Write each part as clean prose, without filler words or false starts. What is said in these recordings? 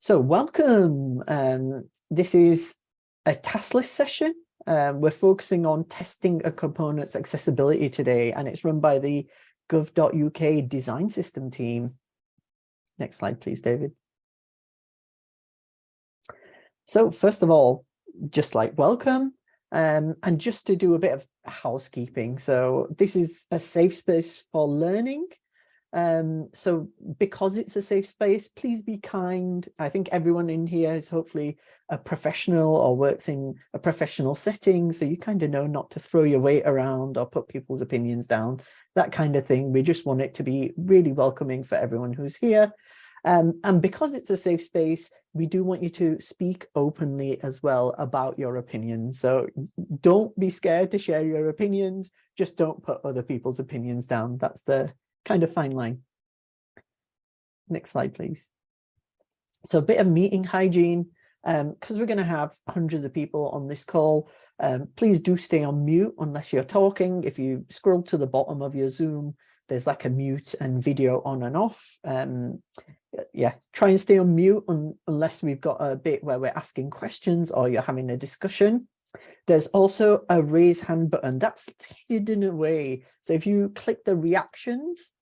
So welcome. This is a task list session. We're focusing on testing a component's accessibility today, and it's run by the GOV.UK design system team. Next slide, please, David. So first of all, just like welcome, and just to do a bit of housekeeping. So this is a safe space for learning. So because it's a safe space, please be kind. I think everyone in here is hopefully a professional or works in a professional setting, so you kind of know not to throw your weight around or put people's opinions down, that kind of thing. We just want it to be really welcoming for everyone who's here. And because it's a safe space, we do want you to speak openly as well about your opinions. So don't be scared to share your opinions, just don't put other people's opinions down. That's the kind of fine line. Next slide, please. So a bit of meeting hygiene, because we're going to have hundreds of people on this call. Please do stay on mute unless you're talking. If you scroll to the bottom of your Zoom, there's like a mute and video on and off. Yeah, try and stay on mute unless we've got a bit where we're asking questions or you're having a discussion. There's also a raise hand button that's hidden away. So if you click the reactions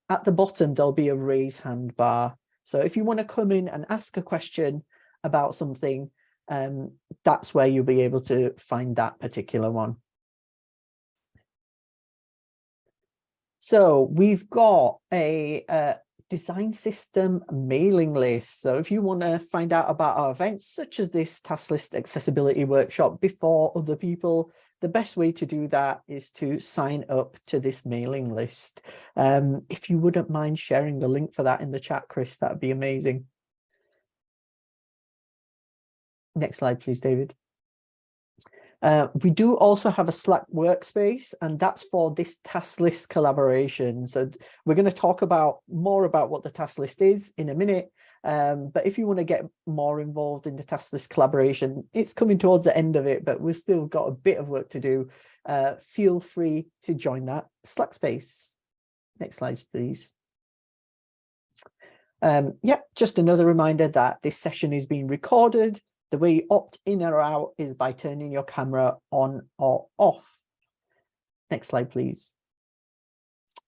at the bottom, there'll be a raise hand bar. So if you want to come in and ask a question about something, that's where you'll be able to find that particular one. So we've got a design system mailing list. So if you want to find out about our events, such as this task list accessibility workshop before other people, the best way to do that is to sign up to this mailing list. If you wouldn't mind sharing the link for that in the chat, Chris, that'd be amazing. Next slide, please, David. We do also have a Slack workspace, and that's for this task list collaboration. So we're going to talk more about what the task list is in a minute. But if you want to get more involved in the task list collaboration, it's coming towards the end of it, but we've still got a bit of work to do. Feel free to join that Slack space. Next slide, please. Yeah, just another reminder that this session is being recorded. The way you opt in or out is by turning your camera on or off. Next slide, please.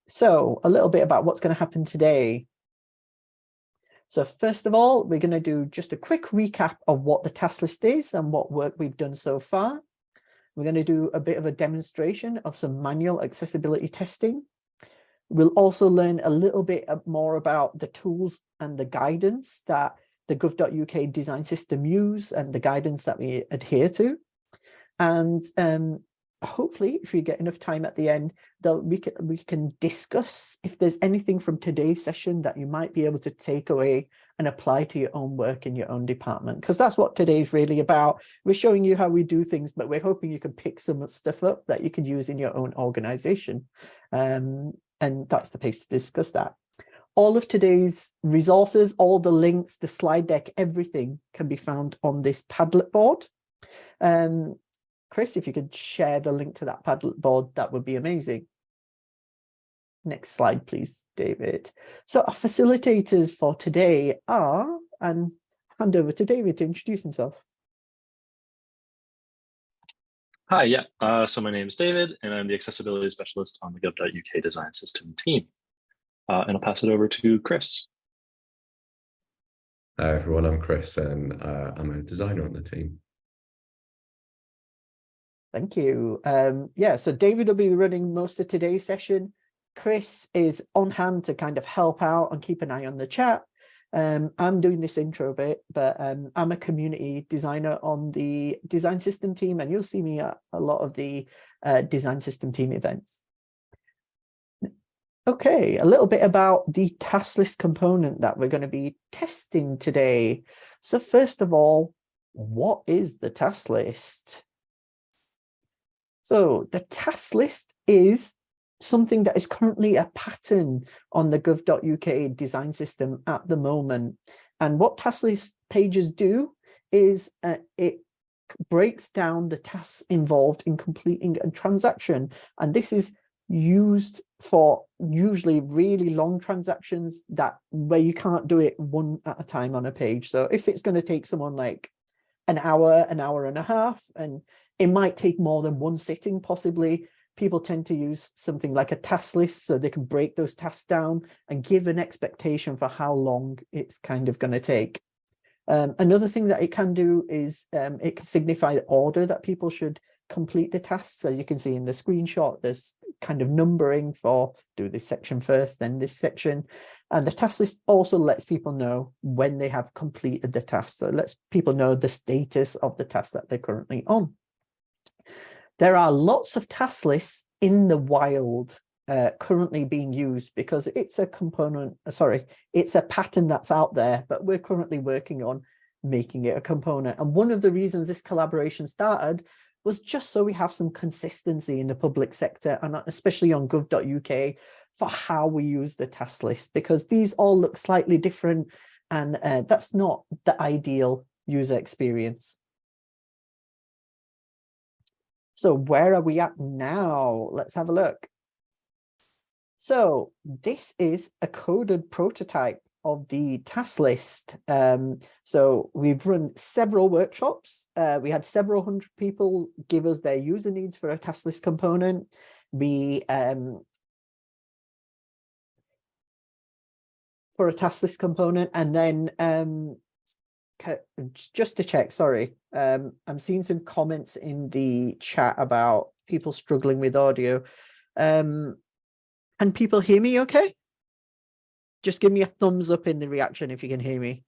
So a little bit about what's going to happen today. So first of all, we're going to do just a quick recap of what the task list is and what work we've done so far. We're going to do a bit of a demonstration of some manual accessibility testing. We'll also learn a little bit more about the tools and the guidance that the gov.uk design system use and the guidance that we adhere to. And hopefully, if we get enough time at the end, we can discuss if there's anything from today's session that you might be able to take away and apply to your own work in your own department, because that's what today's really about. We're showing you how we do things, but we're hoping you can pick some stuff up that you can use in your own organization. And that's the place to discuss that. All of today's resources, all the links, the slide deck, everything can be found on this Padlet board. Chris, if you could share the link to that Padlet board, that would be amazing. Next slide, please, David. So our facilitators for today are, and hand over to David to introduce himself. Hi, yeah. So my name is David, and I'm the accessibility specialist on the gov.uk design system team. And I'll pass it over to Chris. Hi everyone, I'm Chris, and I'm a designer on the team. Thank you. Yeah, so David will be running most of today's session. Chris is on hand to kind of help out and keep an eye on the chat. I'm doing this intro bit, but I'm a community designer on the design system team, and you'll see me at a lot of the design system team events. Okay, a little bit about the task list component that we're going to be testing today. So first of all, what is the task list? So the task list is something that is currently a pattern on the gov.uk design system at the moment. And what task list pages do is it breaks down the tasks involved in completing a transaction. And this is used for usually really long transactions where you can't do it one at a time on a page. So if it's going to take someone like an hour and a half, and it might take more than one sitting possibly, people tend to use something like a task list so they can break those tasks down and give an expectation for how long it's kind of going to take. Another thing that it can do is it can signify the order that people should complete the tasks. As you can see in the screenshot, there's kind of numbering for do this section first, then this section. And the task list also lets people know when they have completed the task. So it lets people know the status of the task that they're currently on. There are lots of task lists in the wild currently being used because it's a component, it's a pattern that's out there, but we're currently working on making it a component. And one of the reasons this collaboration started was just so we have some consistency in the public sector, and especially on gov.uk, for how we use the task list, because these all look slightly different, and that's not the ideal user experience. So where are we at now? Let's have a look. So this is a coded prototype of the task list. So we've run several workshops. We had several hundred people give us their user needs for a task list component. We for a task list component, and then just to check, sorry, I'm seeing some comments in the chat about people struggling with audio. Can people hear me okay? Just give me a thumbs up in the reaction if you can hear me.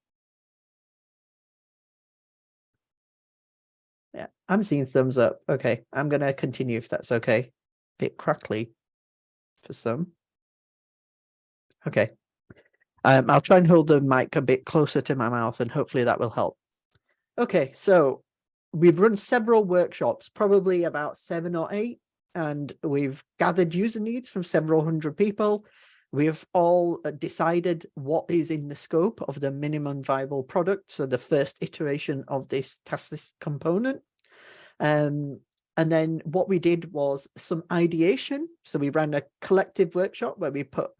Yeah, I'm seeing thumbs up. Okay, I'm going to continue if that's okay. Bit crackly for some. Okay. I'll try and hold the mic a bit closer to my mouth and hopefully that will help. Okay, so we've run several workshops, probably about 7 or 8, and we've gathered user needs from several hundred people. We've all decided what is in the scope of the minimum viable product, so the first iteration of this task list component. And then what we did was some ideation. So we ran a collective workshop where we put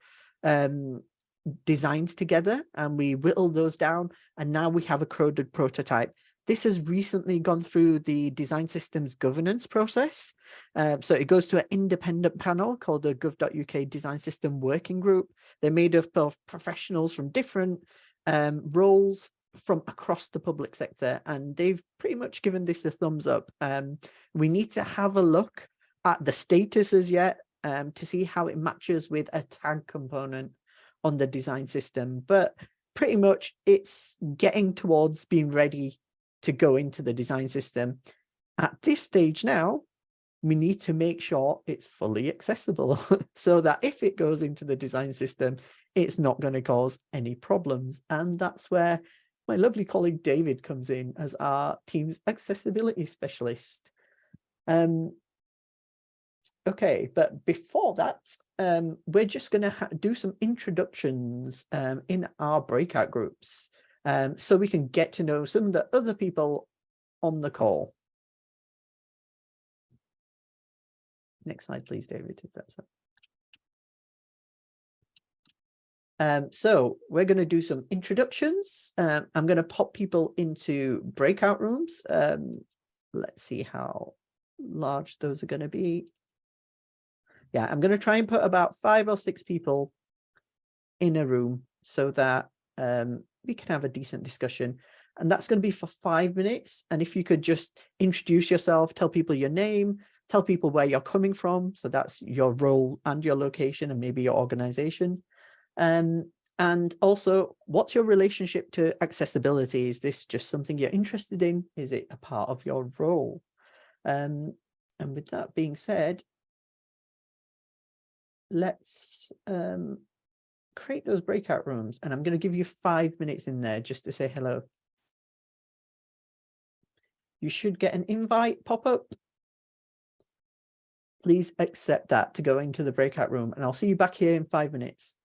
designs together and we whittled those down, and now we have a coded prototype. This has recently gone through the design systems governance process. So it goes to an independent panel called the GOV.UK Design System Working Group. They're made up of professionals from different roles from across the public sector, and they've pretty much given this a thumbs up. We need to have a look at the statuses yet to see how it matches with a tag component on the design system, but pretty much it's getting towards being ready to go into the design system. At this stage now, we need to make sure it's fully accessible so that if it goes into the design system, it's not going to cause any problems. And that's where my lovely colleague David comes in as our team's accessibility specialist. Okay, but before that, we're just going to do some introductions in our breakout groups, so we can get to know some of the other people on the call. Next slide, please, David, if that's it. So we're going to do some introductions. I'm going to pop people into breakout rooms. Let's see how large those are going to be. Yeah, I'm going to try and put about 5 or 6 people in a room so that we can have a decent discussion. And that's going to be for 5 minutes. And if you could just introduce yourself, tell people your name, tell people where you're coming from. So that's your role and your location and maybe your organization. And also, what's your relationship to accessibility? Is this just something you're interested in? Is it a part of your role? And with that being said, let's create those breakout rooms, and I'm going to give you 5 minutes in there just to say hello. You should get an invite pop up. Please accept that to go into the breakout room, and I'll see you back here in 5 minutes.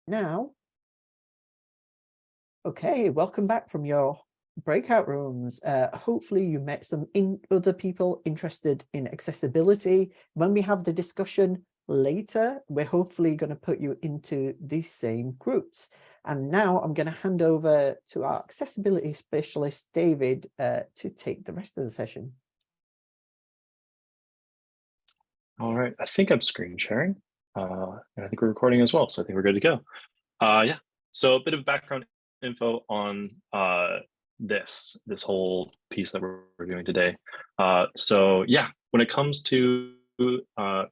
Now, okay, welcome back from your breakout rooms. Hopefully you met some other people interested in accessibility. When we have the discussion later, we're hopefully going to put you into these same groups. And now I'm going to hand over to our accessibility specialist, David, to take the rest of the session. All right, I think I'm screen sharing. And I think we're recording as well, so I think we're good to go. Yeah, so a bit of background info on this whole piece that we're doing today. So yeah, when it comes to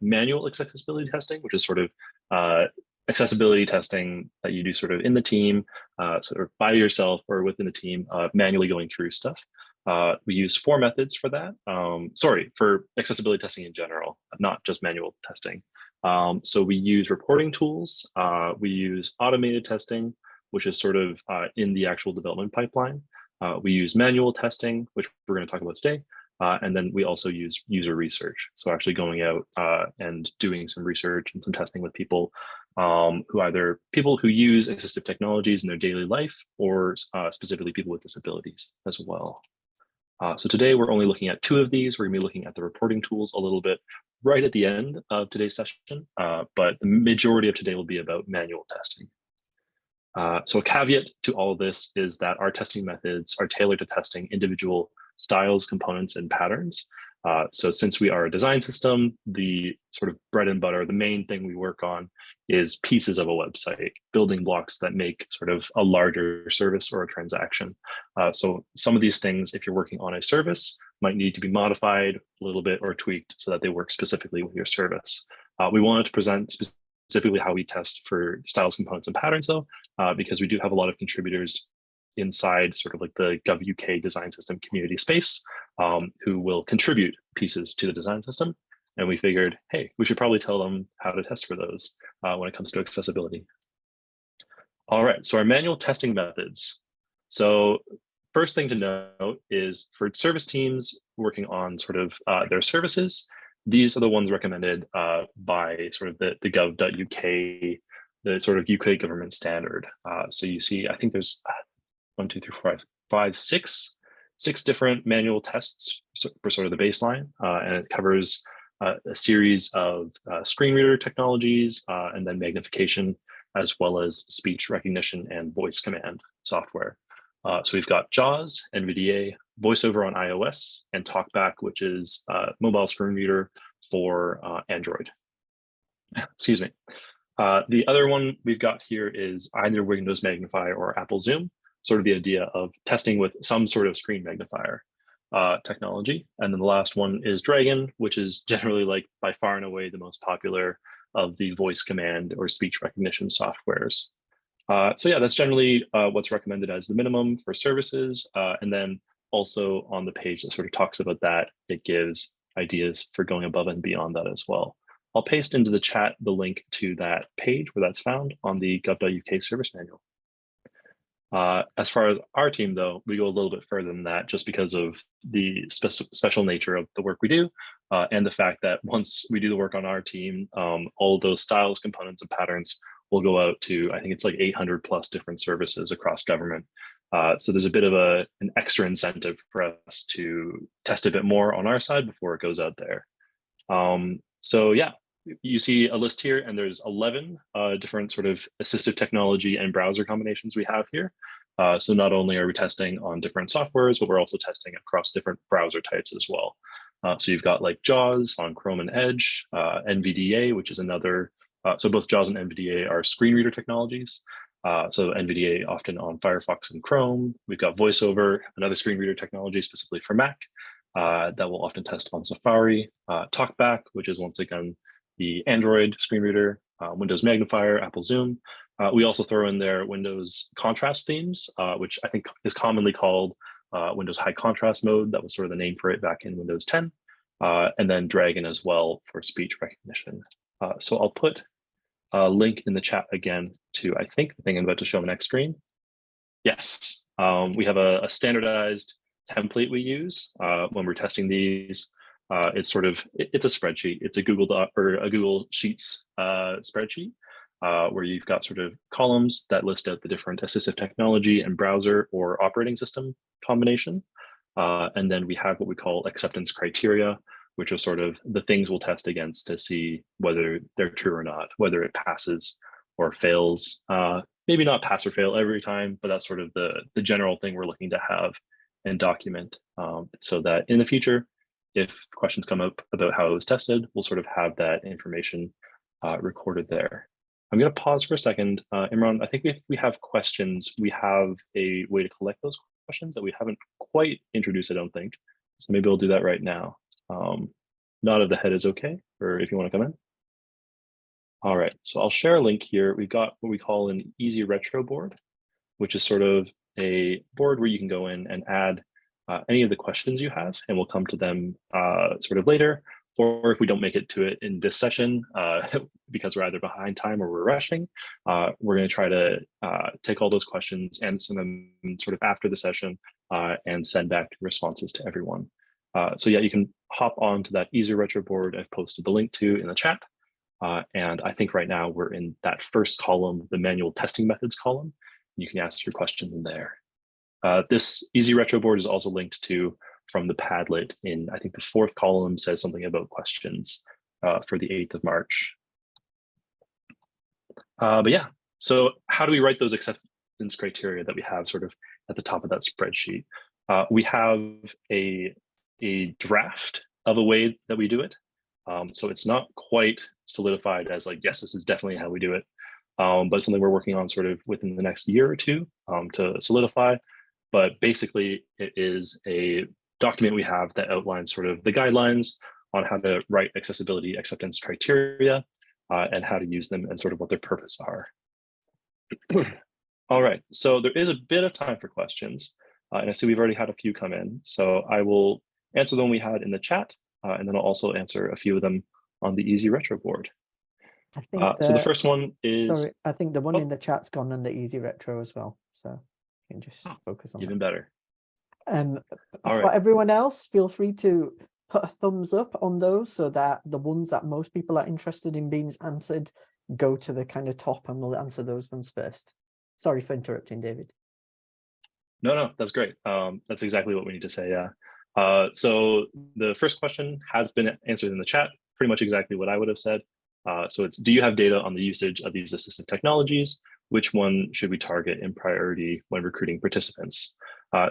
manual accessibility testing, which is sort of accessibility testing that you do sort of in the team, sort of by yourself or within the team, manually going through stuff. We use 4 methods for that. Sorry, for accessibility testing in general, not just manual testing. So we use reporting tools. We use automated testing, which is sort of in the actual development pipeline. We use manual testing, which we're going to talk about today. And then we also use user research. So actually going out and doing some research and some testing with people who use assistive technologies in their daily life, or specifically people with disabilities as well. So today we're only looking at 2 of these. We're going to be looking at the reporting tools a little bit right at the end of today's session, but the majority of today will be about manual testing. So a caveat to all of this is that our testing methods are tailored to testing individual styles, components, and patterns. So since we are a design system, the sort of bread and butter, the main thing we work on is pieces of a website, building blocks that make sort of a larger service or a transaction. So some of these things, if you're working on a service, might need to be modified a little bit or tweaked so that they work specifically with your service. We wanted to present specifically how we test for styles, components, and patterns, though, because we do have a lot of contributors inside sort of like the GOV.UK design system community space who will contribute pieces to the design system. And we figured, hey, we should probably tell them how to test for those when it comes to accessibility. All right, so our manual testing methods. So first thing to note is for service teams working on sort of their services, these are the ones recommended by sort of the GOV.UK, the sort of UK government standard. So you see, I think there's 1, 2, 3, 4, 5, 6 different manual tests for sort of the baseline, and it covers a series of screen reader technologies and then magnification, as well as speech recognition and voice command software. So we've got JAWS, NVDA, VoiceOver on iOS, and TalkBack, which is mobile screen reader for Android. Excuse me. The other one we've got here is either Windows Magnify or Apple Zoom, sort of the idea of testing with some sort of screen magnifier technology. And then the last one is Dragon, which is generally like by far and away the most popular of the voice command or speech recognition softwares. So yeah, that's generally what's recommended as the minimum for services. And then also on the page that sort of talks about that, it gives ideas for going above and beyond that as well. I'll paste into the chat the link to that page where that's found on the gov.uk service manual. As far as our team, though, we go a little bit further than that just because of the special nature of the work we do and the fact that once we do the work on our team, all of those styles, components, and patterns will go out to, I think it's like 800 plus different services across government. So there's a bit of an extra incentive for us to test a bit more on our side before it goes out there. So yeah, you see a list here, and there's 11 different sort of assistive technology and browser combinations we have here. So not only are we testing on different softwares, but we're also testing across different browser types as well. So you've got like JAWS on Chrome and Edge, NVDA, which is another, so both JAWS and NVDA are screen reader technologies. So NVDA often on Firefox and Chrome. We've got VoiceOver, another screen reader technology specifically for Mac that will often test on Safari. TalkBack, which is once again the Android screen reader, Windows Magnifier, Apple Zoom. We also throw in there Windows contrast themes, which I think is commonly called Windows High Contrast Mode. That was sort of the name for it back in Windows 10. And then Dragon as well for speech recognition. So I'll put a link in the chat again to, I think, the thing I'm about to show on the next screen. Yes, we have a standardized template we use when we're testing these. It's sort of, it's a spreadsheet. It's a Google Doc or a Google Sheets spreadsheet. where you've got sort of columns that list out the different assistive technology and browser or operating system combination. And then we have what we call acceptance criteria, which are sort of the things we'll test against to see whether they're true or not, whether it passes or fails. Maybe not pass or fail every time, but that's sort of the general thing we're looking to have and document, so that in the future, if questions come up about how it was tested, we'll sort of have that information recorded there. I'm going to pause for a second. Imran, I think if we have questions, we have a way to collect those questions that we haven't quite introduced, I don't think. So maybe we'll do that right now. Nod of the head is okay, or if you want to come in. All right, so I'll share a link here. We've got what we call an easy retro board, which is sort of a board where you can go in and add any of the questions you have, and we'll come to them sort of later. Or if we don't make it to it in this session, because we're either behind time or we're rushing, we're going to try to take all those questions, answer them sort of after the session, and send back responses to everyone. So yeah, you can hop on to that easy retro board I've posted the link to in the chat. And I think right now we're in that first column, the manual testing methods column. You can ask your question in there. This easy retro board is also linked to from the Padlet in, I think the fourth column says something about questions for the 8th of March. But yeah, so how do we write those acceptance criteria that we have sort of at the top of that spreadsheet? We have a draft of a way that we do it. So it's not quite solidified as like, yes, this is definitely how we do it. But it's something we're working on sort of within the next year or two to solidify. But basically, it is a document we have that outlines sort of the guidelines on how to write accessibility acceptance criteria and how to use them and sort of what their purpose are. All right, so there is a bit of time for questions. And I see we've already had a few come in. So I will answer the one we had in the chat, and then I'll also answer a few of them on the easy retro board. I think so the first one is... Sorry, I think the one in the chat's gone on the easy retro as well. So you can just focus on even that. better. For everyone else, feel free to put a thumbs up on those so that the ones that most people are interested in being answered go to the kind of top, and we'll answer those ones first. Sorry for interrupting, David. No, that's great. That's exactly what we need to say, yeah. So the first question has been answered in the chat, pretty much exactly what I would have said. So it's, do you have data on the usage of these assistive technologies? Which one should we target in priority when recruiting participants?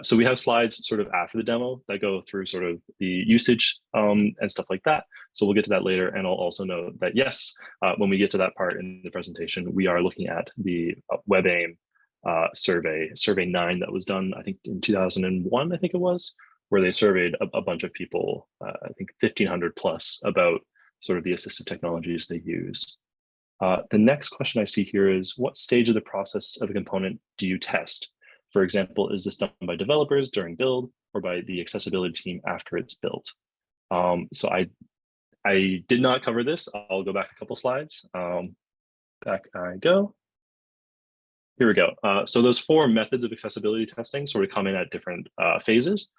So we have slides sort of after the demo that go through sort of the usage and stuff like that. So we'll get to that later. And I'll also note that, yes, when we get to that part in the presentation, we are looking at the WebAIM survey 9 that was done, I think in 2001, I think it was, where they surveyed a bunch of people, I think 1,500 plus, about sort of the assistive technologies they use. The next question I see here is, what stage of the process of a component do you test? For example, is this done by developers during build or by the accessibility team after it's built? So I did not cover this. I'll go back a couple slides. Back I go. Here we go. So those 4 methods of accessibility testing sort of come in at different phases.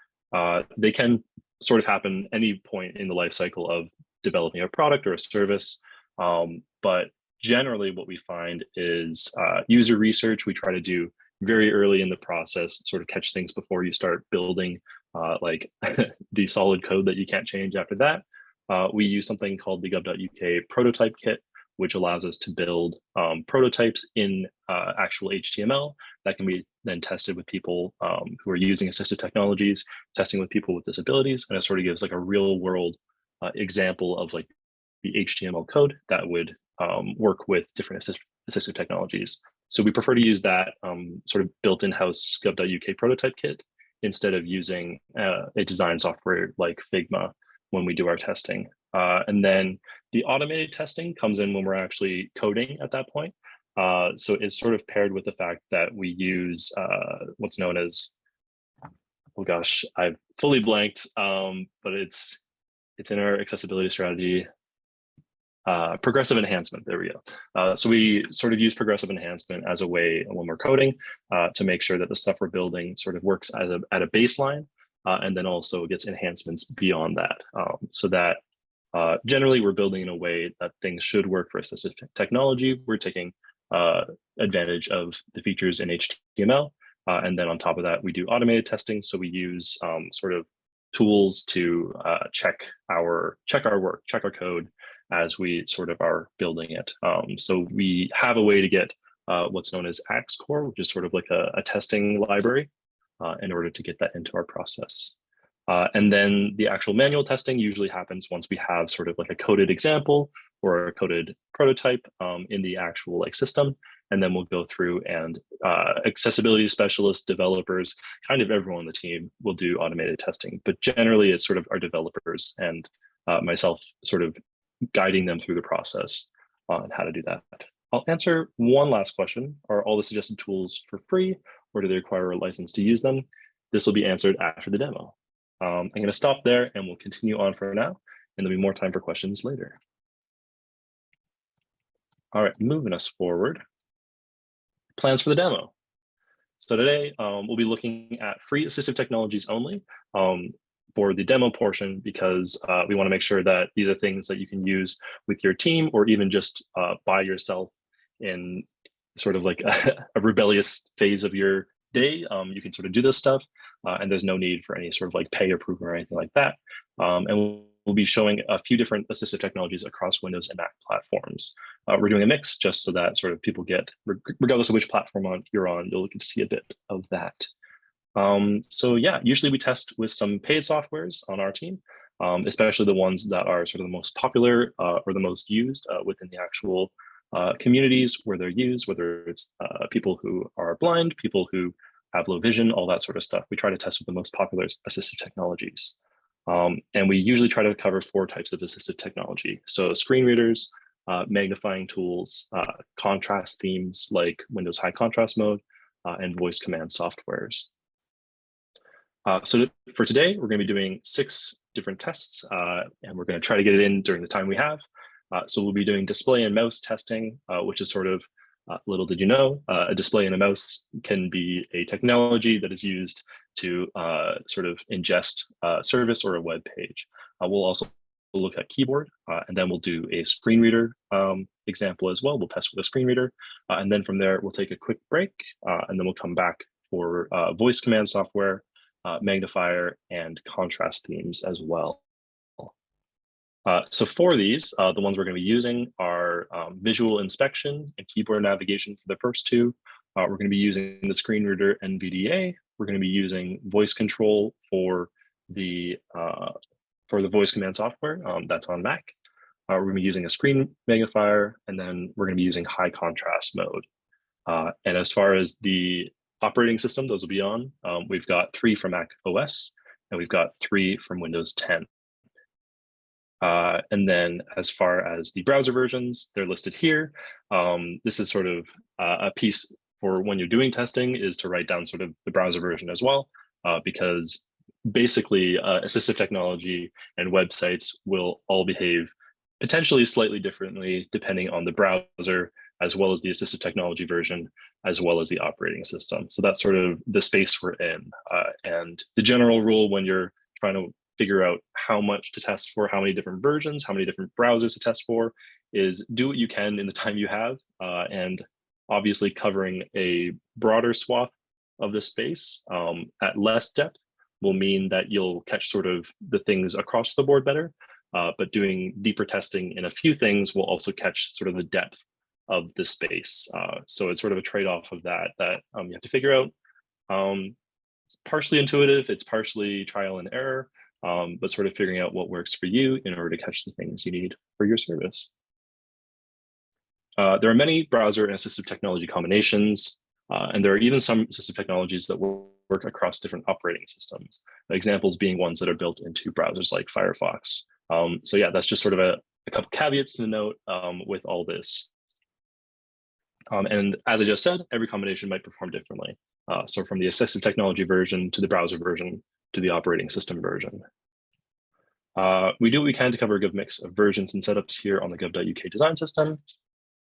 They can sort of happen any point in the life cycle of developing a product or a service. But generally what we find is user research. We try to do very early in the process, sort of catch things before you start building like the solid code that you can't change after that. We use something called the GOV.UK prototype kit, which allows us to build prototypes in actual HTML that can be then tested with people who are using assistive technologies, testing with people with disabilities, and it sort of gives like a real world example of like the HTML code that would work with different assistive technologies. So we prefer to use that sort of built in-house GOV.UK prototype kit instead of using a design software like Figma when we do our testing. And then the automated testing comes in when we're actually coding at that point. So it's sort of paired with the fact that we use what's known as, oh gosh, I've fully blanked, but it's in our accessibility strategy. Progressive enhancement, there we go. So we sort of use progressive enhancement as a way when we're coding to make sure that the stuff we're building sort of works at a baseline and then also gets enhancements beyond that, so that Generally, we're building in a way that things should work for assistive technology. We're taking advantage of the features in HTML. And then on top of that, we do automated testing. So we use sort of tools to check our work, check our code as we sort of are building it. So we have a way to get what's known as Axe Core, which is sort of like a testing library in order to get that into our process. And then the actual manual testing usually happens once we have sort of like a coded example or a coded prototype in the actual like system. And then we'll go through and accessibility specialists, developers, kind of everyone on the team will do automated testing. But generally, it's sort of our developers and myself sort of guiding them through the process on how to do that. I'll answer one last question. Are all the suggested tools for free, or do they require a license to use them? This will be answered after the demo. I'm going to stop there and we'll continue on for now, and there'll be more time for questions later. All right, moving us forward. Plans for the demo. So today we'll be looking at free assistive technologies only for the demo portion, because we want to make sure that these are things that you can use with your team or even just by yourself in sort of like a rebellious phase of your day. You can sort of do this stuff and there's no need for any sort of like pay approval or anything like that. And we'll be showing a few different assistive technologies across Windows and Mac platforms. We're doing a mix just so that sort of people get, regardless of which platform you're on, you'll get to see a bit of that. So yeah, usually we test with some paid softwares on our team, especially the ones that are sort of the most popular or the most used within the actual communities where they're used, whether it's people who are blind, people who have low vision, all that sort of stuff. We try to test with the most popular assistive technologies. And we usually try to cover 4 types of assistive technology. So screen readers, magnifying tools, contrast themes like Windows High Contrast Mode, and voice command softwares. So for today, we're going to be doing 6 different tests, and we're going to try to get it in during the time we have. So we'll be doing display and mouse testing, which is sort of, little did you know, a display and a mouse can be a technology that is used to sort of ingest a service or a web page. We'll also look at keyboard, and then we'll do a screen reader example as well. We'll test with a screen reader, and then from there, we'll take a quick break, and then we'll come back for voice command software, magnifier, and contrast themes as well. So for these, the ones we're going to be using are visual inspection and keyboard navigation for the first 2. We're going to be using the screen reader NVDA. We're going to be using voice control for the voice command software that's on Mac. We're going to be using a screen magnifier, and then we're going to be using high contrast mode. And as far as the operating system those will be on, we've got 3 from Mac OS, and we've got 3 from Windows 10. And then as far as the browser versions, they're listed here. This is sort of a piece for when you're doing testing, is to write down sort of the browser version as well, because basically assistive technology and websites will all behave potentially slightly differently depending on the browser, as well as the assistive technology version, as well as the operating system. So that's sort of the space we're in. And the general rule when you're trying to figure out how much to test for, how many different versions, how many different browsers to test for, is do what you can in the time you have. And obviously covering a broader swath of the space at less depth will mean that you'll catch sort of the things across the board better. But doing deeper testing in a few things will also catch sort of the depth of the space. So it's sort of a trade-off of that you have to figure out. It's partially intuitive, it's partially trial and error, but sort of figuring out what works for you in order to catch the things you need for your service. There are many browser and assistive technology combinations, and there are even some assistive technologies that work across different operating systems. Examples being ones that are built into browsers like Firefox. So yeah, that's just sort of a couple caveats to note with all this. And as I just said, every combination might perform differently. So from the assistive technology version to the browser version to the operating system version. We do what we can to cover a good mix of versions and setups here on the GOV.UK design system.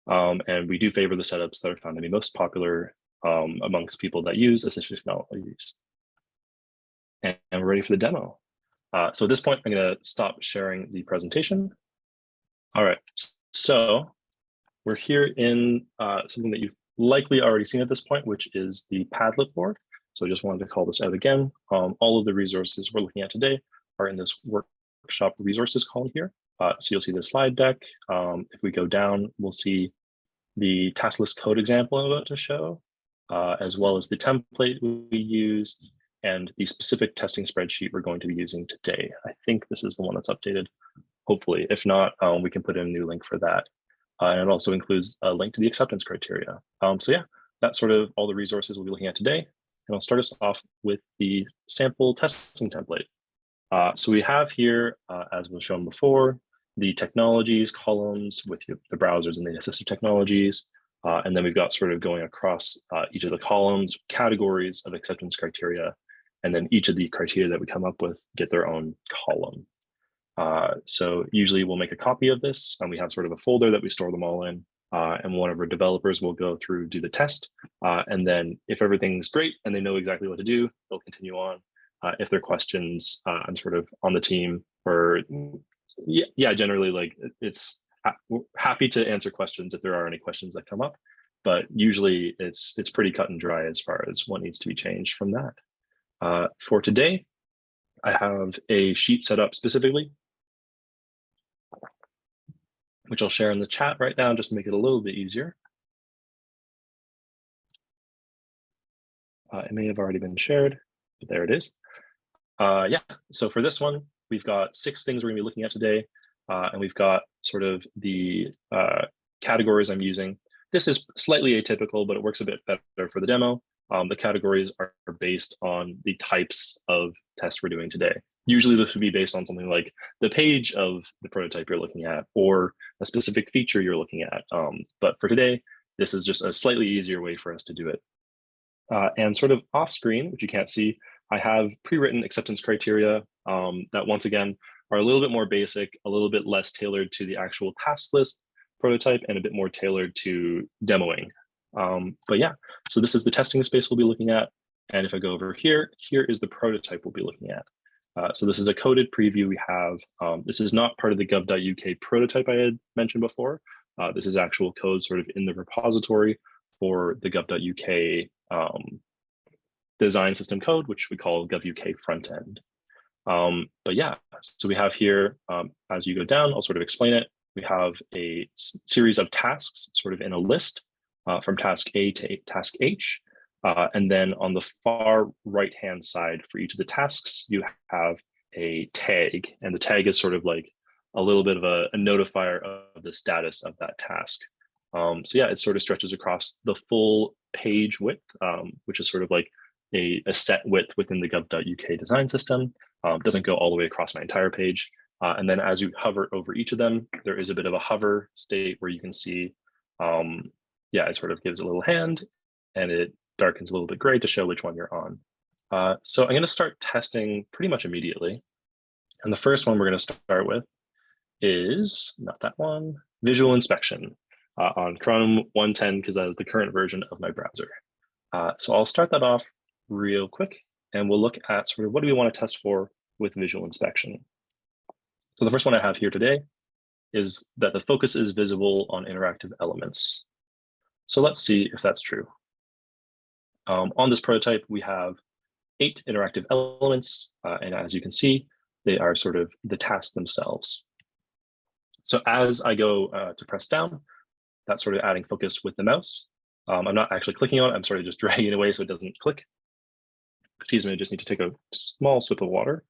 And we do favor the setups that are found to be most popular amongst people that use assistive technologies. And we're ready for the demo. So at this point, I'm going to stop sharing the presentation. All right, so we're here in something that you've likely already seen at this point, which is the Padlet board. So I just wanted to call this out again. All of the resources we're looking at today are in this workshop resources column here. So you'll see the slide deck. If we go down, we'll see the task list code example I'm about to show, as well as the template we used and the specific testing spreadsheet we're going to be using today. I think this is the one that's updated, hopefully. If not, we can put in a new link for that. And it also includes a link to the acceptance criteria. So yeah, that's sort of all the resources we'll be looking at today. And I'll start us off with the sample testing template. So we have here, as was shown before, the technologies columns with the browsers and the assistive technologies. And then we've got sort of going across each of the columns, categories of acceptance criteria. And then each of the criteria that we come up with get their own column. So usually we'll make a copy of this and we have sort of a folder that we store them all in. And one of our developers will go through, do the test. And then if everything's great and they know exactly what to do, they'll continue on. If there are questions, I'm sort of on the team, or yeah, generally like it's happy to answer questions if there are any questions that come up. But usually it's pretty cut and dry as far as what needs to be changed from that. For today, I have a sheet set up specifically, which I'll share in the chat right now, just to make it a little bit easier. It may have already been shared, but there it is. Yeah, so for this one, we've got 6 things we're gonna be looking at today, and we've got sort of the categories I'm using. This is slightly atypical, but it works a bit better for the demo. The categories are based on the types of tests we're doing today. Usually this would be based on something like the page of the prototype you're looking at or a specific feature you're looking at. But for today, this is just a slightly easier way for us to do it. And sort of off screen, which you can't see, I have pre-written acceptance criteria that once again are a little bit more basic, a little bit less tailored to the actual task list prototype and a bit more tailored to demoing. But yeah, so this is the testing space we'll be looking at. And if I go over here, here is the prototype we'll be looking at. So this is a coded preview we have. This is not part of the GOV.UK prototype I had mentioned before. This is actual code sort of in the repository for the GOV.UK design system code, which we call GOV.UK front end. But yeah, so we have here, as you go down, I'll sort of explain it. We have a series of tasks sort of in a list from task A to task H. And then on the far right-hand side for each of the tasks, you have a tag. And the tag is sort of like a little bit of a notifier of the status of that task. So yeah, it sort of stretches across the full page width, which is sort of like a set width within the gov.uk design system. Doesn't go all the way across my entire page. And then as you hover over each of them, there is a bit of a hover state where you can see, yeah, it sort of gives a little hand and it darkens a little bit gray to show which one you're on. So I'm going to start testing pretty much immediately. And the first one we're going to start with is, not that one, visual inspection on Chrome 110, because that is the current version of my browser. So I'll start that off real quick, and we'll look at sort of what do we want to test for with visual inspection. So the first one I have here today is that the focus is visible on interactive elements. So let's see if that's true. On this prototype, we have 8 interactive elements, and as you can see, they are sort of the tasks themselves. So as I go to press down, that's sort of adding focus with the mouse. I'm not actually clicking on it, I'm sort of just dragging it away so it doesn't click. Excuse me, I just need to take a small sip of water.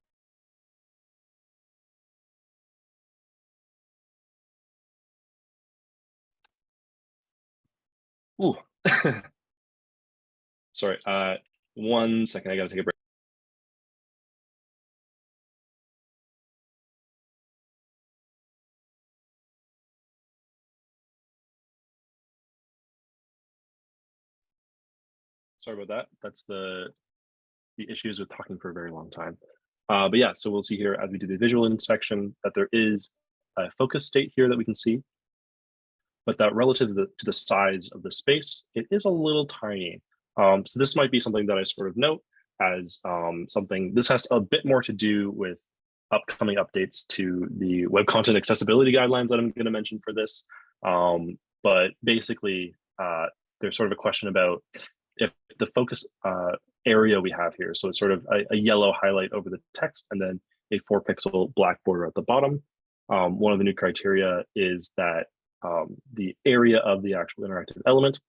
Ooh. Sorry, 1 second, I gotta take a break. Sorry about that. That's the issues with talking for a very long time. But yeah, so we'll see here as we do the visual inspection that there is a focus state here that we can see, but that relative to the size of the space, it is a little tiny. So this might be something that I sort of note as something, this has a bit more to do with upcoming updates to the web content accessibility guidelines that I'm going to mention for this. But basically, there's sort of a question about if the focus area we have here, so it's sort of a yellow highlight over the text and then a 4-pixel black border at the bottom. One of the new criteria is that the area of the actual interactive element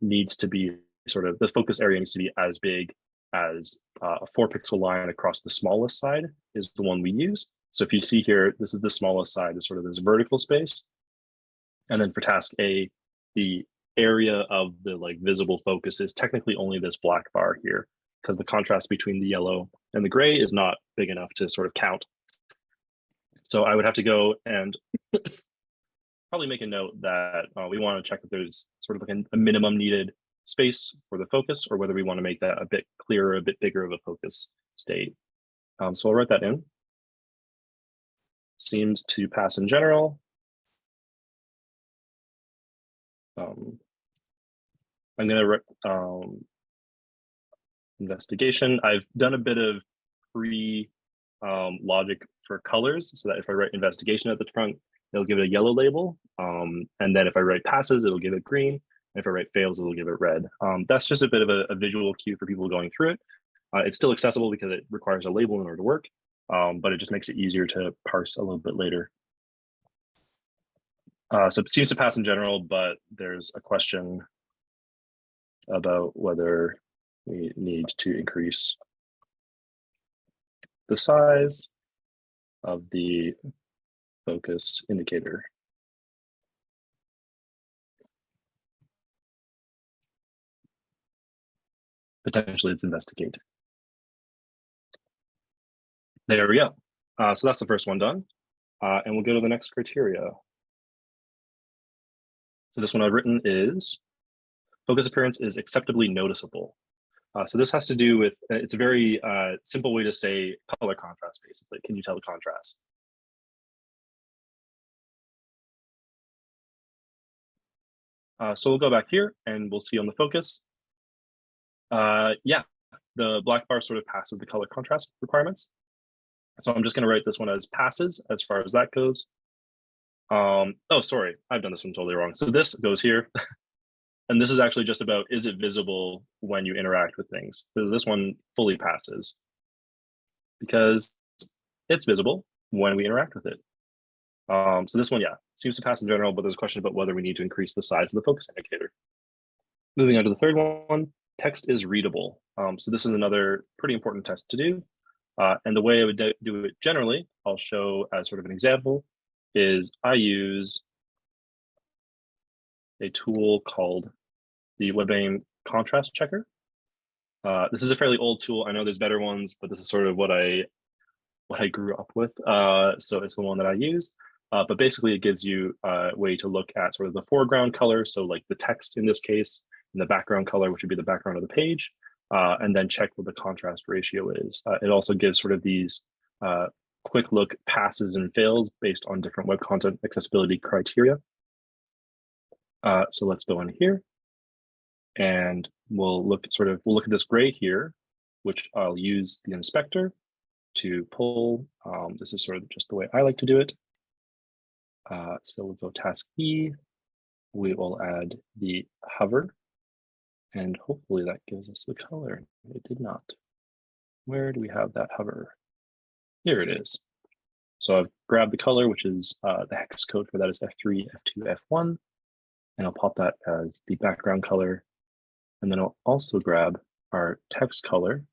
needs to be sort of, the focus area needs to be as big as a 4-pixel line across the smallest side is the one we use. So if you see here, this is the smallest side, is sort of this vertical space. And then for task A, the area of the like visible focus is technically only this black bar here, because the contrast between the yellow and the gray is not big enough to sort of count. So I would have to go and probably make a note that we want to check if there's sort of like a minimum needed space for the focus, or whether we want to make that a bit clearer, a bit bigger of a focus state. So I'll write that in. Seems to pass in general. I'm going to investigation. I've done a bit of logic for colors, so that if I write investigation at the front, it'll give it a yellow label. And then if I write passes, it'll give it green. And if I write fails, it'll give it red. That's just a bit of a visual cue for people going through it. It's still accessible because it requires a label in order to work, but it just makes it easier to parse a little bit later. So it seems to pass in general, but there's a question about whether we need to increase the size of the focus indicator. Potentially it's investigate. There we go. So that's the first one done. And we'll go to the next criteria. So this one I've written is focus appearance is acceptably noticeable. So this has to do with, it's a very simple way to say color contrast, basically. Can you tell the contrast? So we'll go back here and we'll see on the focus. Yeah, the black bar sort of passes the color contrast requirements. So I'm just going to write this one as passes as far as that goes. Oh, sorry, I've done this one totally wrong. So this goes here. And this is actually just about, is it visible when you interact with things? So this one fully passes because it's visible when we interact with it. So this one, yeah, seems to pass in general, but there's a question about whether we need to increase the size of the focus indicator. Moving on to the third one, text is readable. So this is another pretty important test to do. And the way I would do it generally, I'll show as sort of an example, is I use a tool called the WebAIM contrast checker. This is a fairly old tool. I know there's better ones, but this is sort of what I grew up with. So it's the one that I use. But basically, it gives you a way to look at sort of the foreground color, so like the text in this case, and the background color, which would be the background of the page, and then check what the contrast ratio is. It also gives sort of these quick look passes and fails based on different web content accessibility criteria. So let's go in here. And we'll look at this gray here, which I'll use the inspector to pull. This is sort of just the way I like to do it. So we'll go task E. We will add the hover, and hopefully that gives us the color. It did not. Where do we have that hover? Here it is. So I've grabbed the color, which is the hex code for that is F3, F2, F1, and I'll pop that as the background color. And then I'll also grab our text color,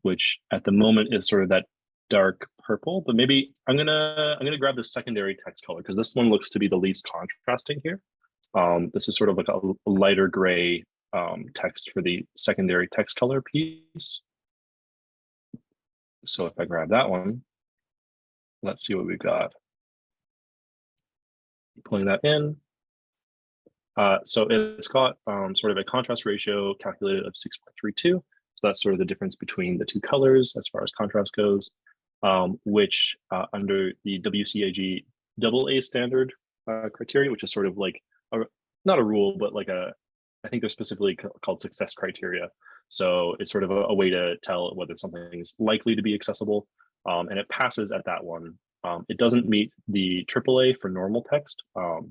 which at the moment is sort of that dark purple, but maybe I'm gonna grab the secondary text color because this one looks to be the least contrasting here. This is sort of like a lighter gray text for the secondary text color piece. So if I grab that one, let's see what we've got. Pulling that in. So it's got sort of a contrast ratio calculated of 6.32. So that's sort of the difference between the two colors as far as contrast goes, which under the WCAG AA standard criteria, which is sort of like, not a rule, but like I think they're specifically called success criteria. So it's sort of a way to tell whether something is likely to be accessible. and it passes at that one. It doesn't meet the AAA for normal text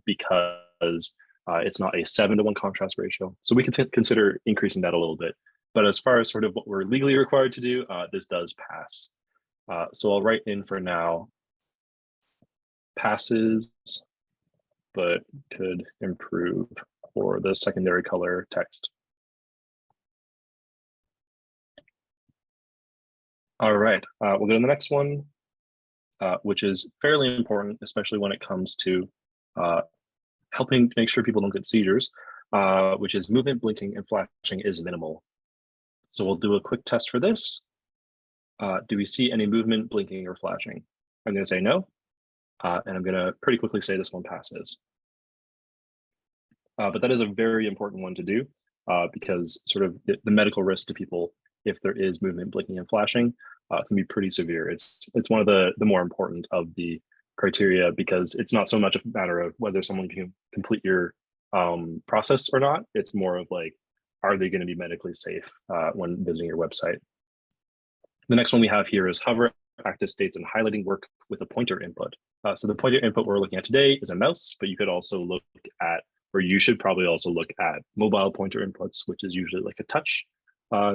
because it's not a 7:1 contrast ratio. So we can consider increasing that a little bit. But as far as sort of what we're legally required to do, this does pass. So I'll write in for now, passes, but could improve for the secondary color text. All right, we'll go to the next one, which is fairly important, especially when it comes to helping to make sure people don't get seizures, which is movement, blinking, and flashing is minimal. So we'll do a quick test for this. Do we see any movement, blinking, or flashing? I'm going to say no, and I'm going to pretty quickly say this one passes. But that is a very important one to do because sort of the medical risk to people, if there is movement, blinking, and flashing, can be pretty severe. It's one of the more important of the criteria because it's not so much a matter of whether someone can complete your process or not. It's more of like, are they going to be medically safe when visiting your website? The next one we have here is hover, active states, and highlighting work with a pointer input. So the pointer input we're looking at today is a mouse, but you could also look at, or you should probably also look at mobile pointer inputs, which is usually like a touch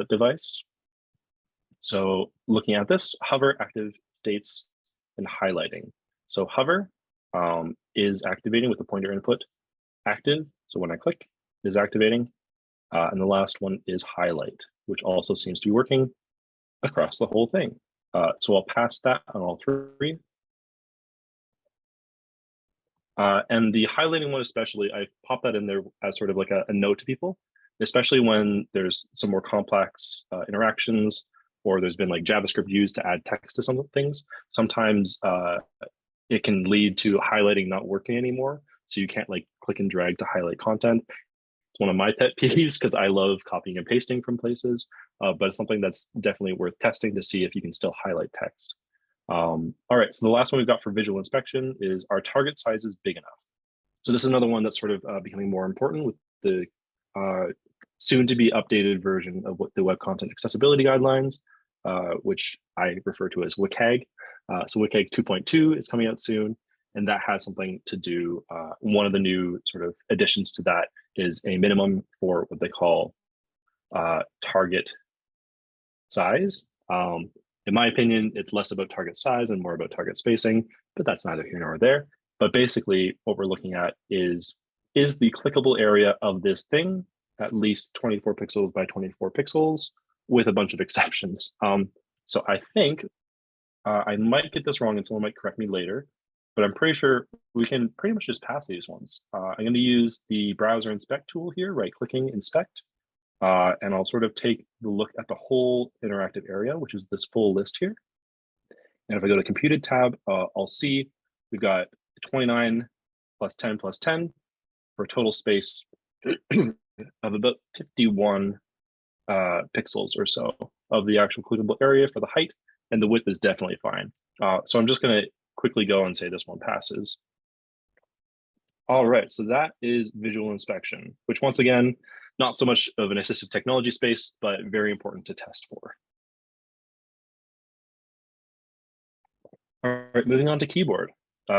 device. So looking at this, hover, active states, and highlighting. So hover is activating with the pointer input. Active, so when I click, is activating. And the last one is highlight, which also seems to be working across the whole thing. So I'll pass that on all three. And the highlighting one especially, I pop that in there as sort of like a note to people, especially when there's some more complex interactions, or there's been like JavaScript used to add text to some things. Sometimes it can lead to highlighting not working anymore. So you can't like click and drag to highlight content. It's one of my pet peeves because I love copying and pasting from places, but it's something that's definitely worth testing to see if you can still highlight text. All right, so the last one we've got for visual inspection is our target size is big enough. So this is another one that's sort of becoming more important with the soon to be updated version of what the Web Content Accessibility Guidelines, which I refer to as WCAG. So WCAG 2.2 is coming out soon, and that has something to do. One of the new sort of additions to that is a minimum for what they call target size. In my opinion, it's less about target size and more about target spacing, but that's neither here nor there. But basically what we're looking at is the clickable area of this thing at least 24 pixels by 24 pixels with a bunch of exceptions. So I think I might get this wrong and someone might correct me later, but I'm pretty sure we can pretty much just pass these ones. I'm going to use the browser inspect tool here, right-clicking inspect, and I'll sort of take the look at the whole interactive area, which is this full list here. And if I go to computed tab, I'll see we've got 29 plus 10 plus 10 for a total space of about 51 pixels or so of the actual clickable area for the height, and the width is definitely fine. So I'm just going to quickly go and say this one passes. All right, so that is visual inspection, which once again, not so much of an assistive technology space, but very important to test for. All right, moving on to keyboard.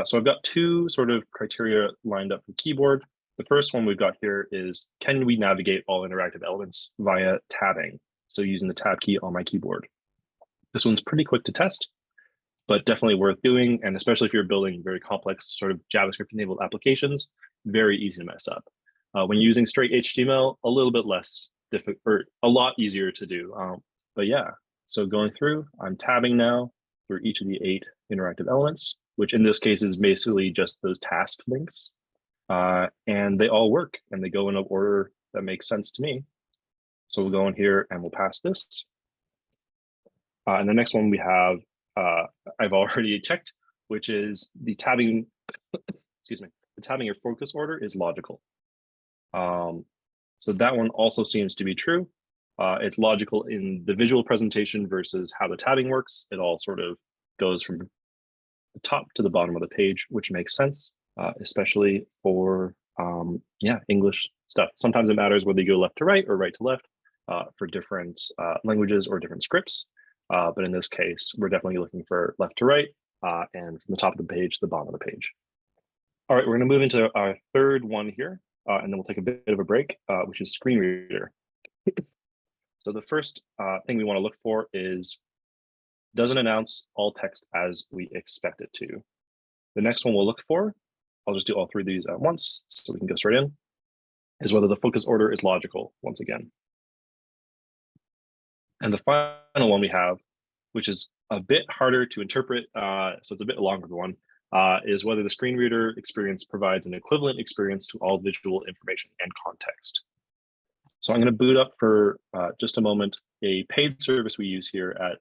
So I've got two sort of criteria lined up for keyboard. The first one we've got here is, can we navigate all interactive elements via tabbing? So using the tab key on my keyboard. This one's pretty quick to test, but definitely worth doing. And especially if you're building very complex sort of JavaScript enabled applications, very easy to mess up. When using straight HTML, a little bit less difficult, or a lot easier to do. But yeah, so going through, I'm tabbing now for each of the 8 interactive elements, which in this case is basically just those task links. And they all work and they go in an order that makes sense to me. So we'll go in here and we'll pass this. And the next one we have, I've already checked, which is the tabbing, excuse me, the tabbing your focus order is logical. So that one also seems to be true. It's logical in the visual presentation versus how the tabbing works. It all sort of goes from the top to the bottom of the page, which makes sense, especially for English stuff. Sometimes it matters whether you go left to right or right to left for different languages or different scripts. but in this case, we're definitely looking for left to right and from the top of the page to the bottom of the page. All right, we're going to move into our third one here, and then we'll take a bit of a break, which is screen reader. So the first thing we want to look for is, does it announce all text as we expect it to? The next one we'll look for, I'll just do all three of these at once so we can go straight in, is whether the focus order is logical once again. And the final one we have, which is a bit harder to interpret, so it's a bit longer one, is whether the screen reader experience provides an equivalent experience to all visual information and context. So I'm going to boot up for just a moment a paid service we use here at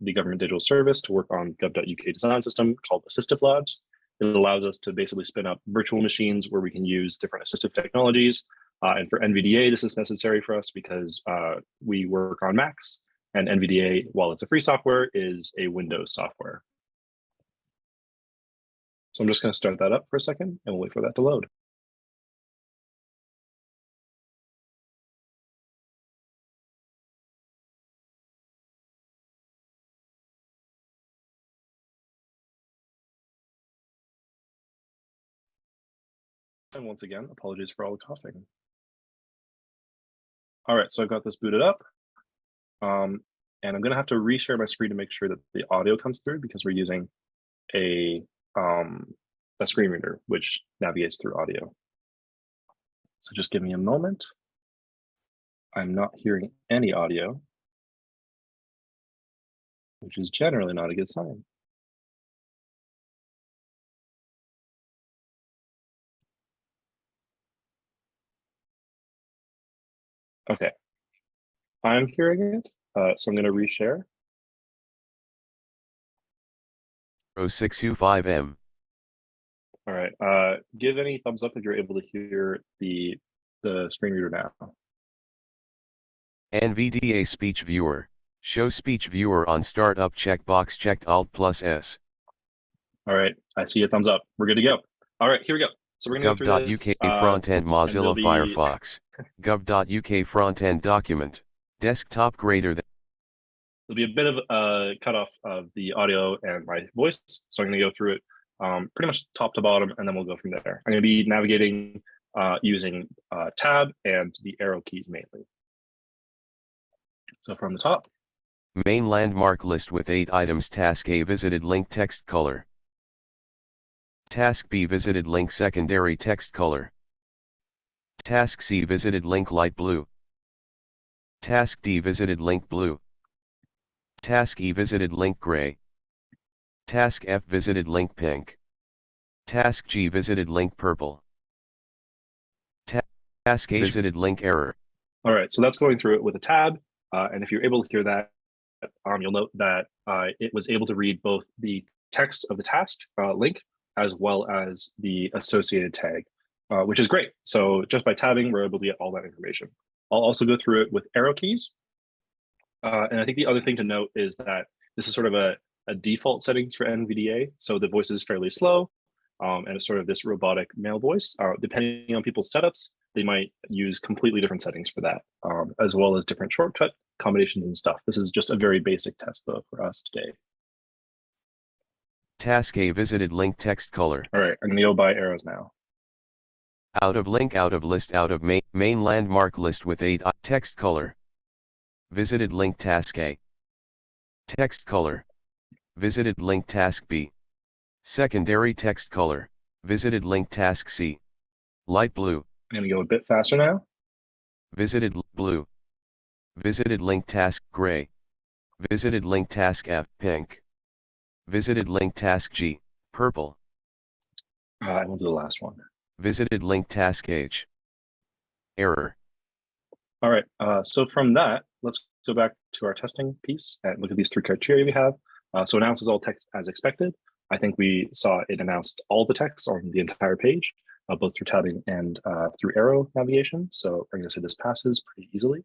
the Government Digital Service to work on Gov.UK design system called Assistive Labs. It allows us to basically spin up virtual machines where we can use different assistive technologies. And for NVDA, this is necessary for us because we work on Macs, and NVDA, while it's a free software, is a Windows software. So I'm just going to start that up for a second and we'll wait for that to load. And once again, apologies for all the coughing. All right, so I've got this booted up. And I'm going to have to reshare my screen to make sure that the audio comes through because we're using a screen reader, which navigates through audio. So just give me a moment. I'm not hearing any audio, which is generally not a good sign. Okay, I'm hearing it, so I'm going to reshare. 0625M. All right, give any thumbs up if you're able to hear the screen reader now. NVDA speech viewer. Show speech viewer on startup checkbox checked Alt+S. All right, I see a thumbs up. We're good to go. All right, here we go. So we're going to go through this. Gov.UK front-end Mozilla Firefox. Gov.UK front-end document. Desktop greater than. There'll be a bit of a cutoff of the audio and my voice. So I'm going to go through it pretty much top to bottom, and then we'll go from there. I'm going to be navigating using tab and the arrow keys mainly. So from the top. Main landmark list with 8 items. Task A visited link text color. Task B visited link secondary text color. Task C visited link light blue. Task D visited link blue. Task E visited link gray. Task F visited link pink. Task G visited link purple. Task A visited link error. All right, so that's going through it with a tab. And if you're able to hear that, you'll note that it was able to read both the text of the task link as well as the associated tag, which is great. So just by tabbing, we're able to get all that information. I'll also go through it with arrow keys. And I think the other thing to note is that this is sort of a default settings for NVDA. So the voice is fairly slow, and it's sort of this robotic male voice. Depending on people's setups, they might use completely different settings for that, as well as different shortcut combinations and stuff. This is just a very basic test though for us today. Task A visited link text color. All right, I'm gonna go by arrows now. Out of link, out of list, out of main landmark list with 8 text color. Visited link task A. Text color. Visited link task B. Secondary text color. Visited link task C. Light blue. I'm gonna go a bit faster now. Visited blue. Visited link task gray. Visited link task F pink. Visited link task G purple. I will do the last one. Visited link task H. Error. All right, so from that, let's go back to our testing piece and look at these 3 criteria we have. So announces all text as expected. I think we saw it announced all the text on the entire page, both through tabbing and through arrow navigation. So I'm gonna say this passes pretty easily.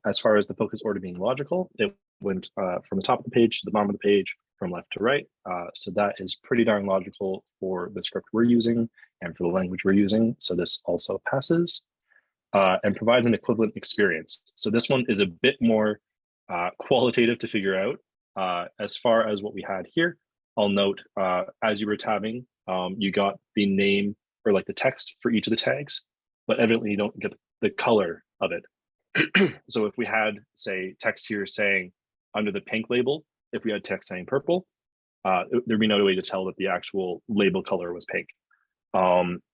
As far as the focus order being logical, it went from the top of the page to the bottom of the page, from left to right. So that is pretty darn logical for the script we're using and for the language we're using. So this also passes and provides an equivalent experience. So this one is a bit more qualitative to figure out. As far as what we had here, I'll note as you were tabbing, you got the name or like the text for each of the tags, but evidently you don't get the color of it. So if we had, say, text here saying under the pink label, if we had text saying purple, there'd be no way to tell that the actual label color was pink.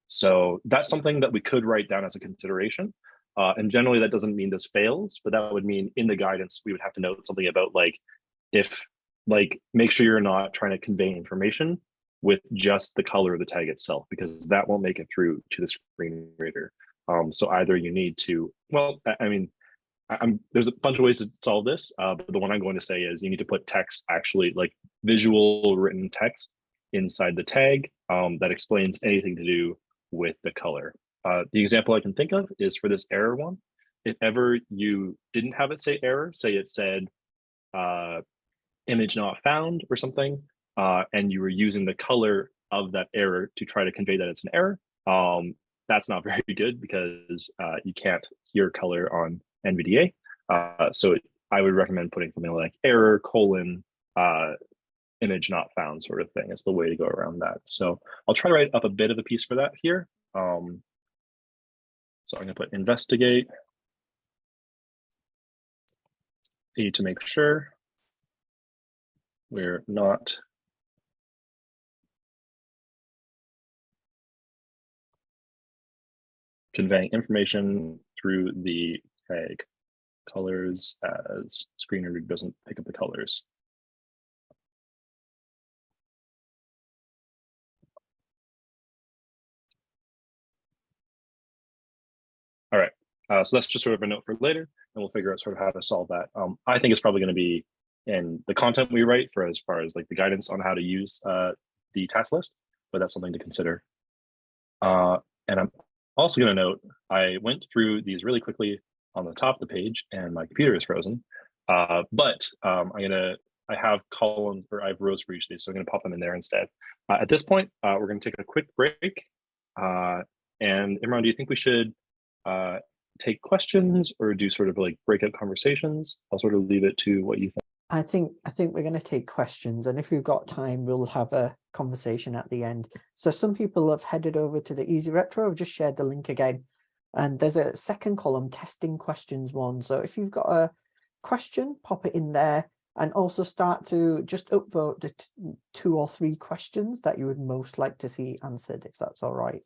So that's something that we could write down as a consideration. And generally that doesn't mean this fails, but that would mean in the guidance, we would have to note something about like, if like, make sure you're not trying to convey information with just the color of the tag itself, because that won't make it through to the screen reader. So either you need to, well, I mean, there's a bunch of ways to solve this, but the one I'm going to say is you need to put text, actually like visual written text inside the tag that explains anything to do with the color. The example I can think of is for this error one. If ever you didn't have it say error, say it said image not found or something, and you were using the color of that error to try to convey that it's an error, that's not very good because you can't hear color on NVDA. So I would recommend putting something like error : image not found sort of thing is the way to go around that. So I'll try to write up a bit of a piece for that here. So I'm going to put investigate. Need to make sure we're not conveying information through the tag colors as screen reader doesn't pick up the colors. All right, so that's just sort of a note for later, and we'll figure out sort of how to solve that. I think it's probably going to be in the content we write for as far as like the guidance on how to use the task list, but that's something to consider. And I'm also going to note, I went through these really quickly on the top of the page and my computer is frozen, but I have columns, or I have rows for each of these, so I'm going to pop them in there instead. At this point, we're going to take a quick break. And Imran, do you think we should take questions or do sort of like breakout conversations? I'll sort of leave it to what you think. I think we're going to take questions, and if we've got time, we'll have a conversation at the end. So some people have headed over to the Easy Retro. I've just shared the link again, and there's a second column, testing questions one. So if you've got a question, pop it in there, and also start to just upvote the 2 or 3 questions that you would most like to see answered, if that's all right.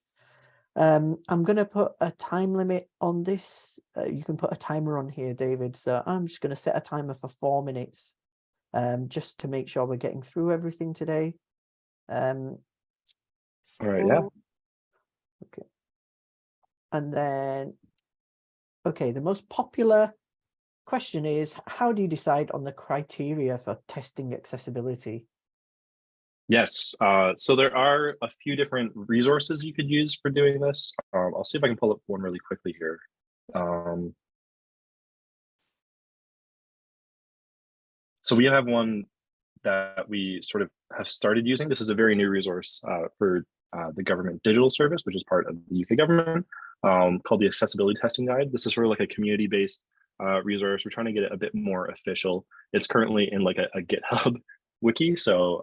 I'm going to put a time limit on this. You can put a timer on here, David. So I'm just going to set a timer for 4 minutes, just to make sure we're getting through everything today. All right, yeah. Okay. And then, okay, the most popular question is, how do you decide on the criteria for testing accessibility? Yes, so there are a few different resources you could use for doing this. I'll see if I can pull up one really quickly here. So we have one that we sort of have started using. This is a very new resource for the government digital service, which is part of the UK government, called the Accessibility Testing Guide. This is sort of like a community-based resource. We're trying to get it a bit more official. It's currently in like a GitHub wiki. So,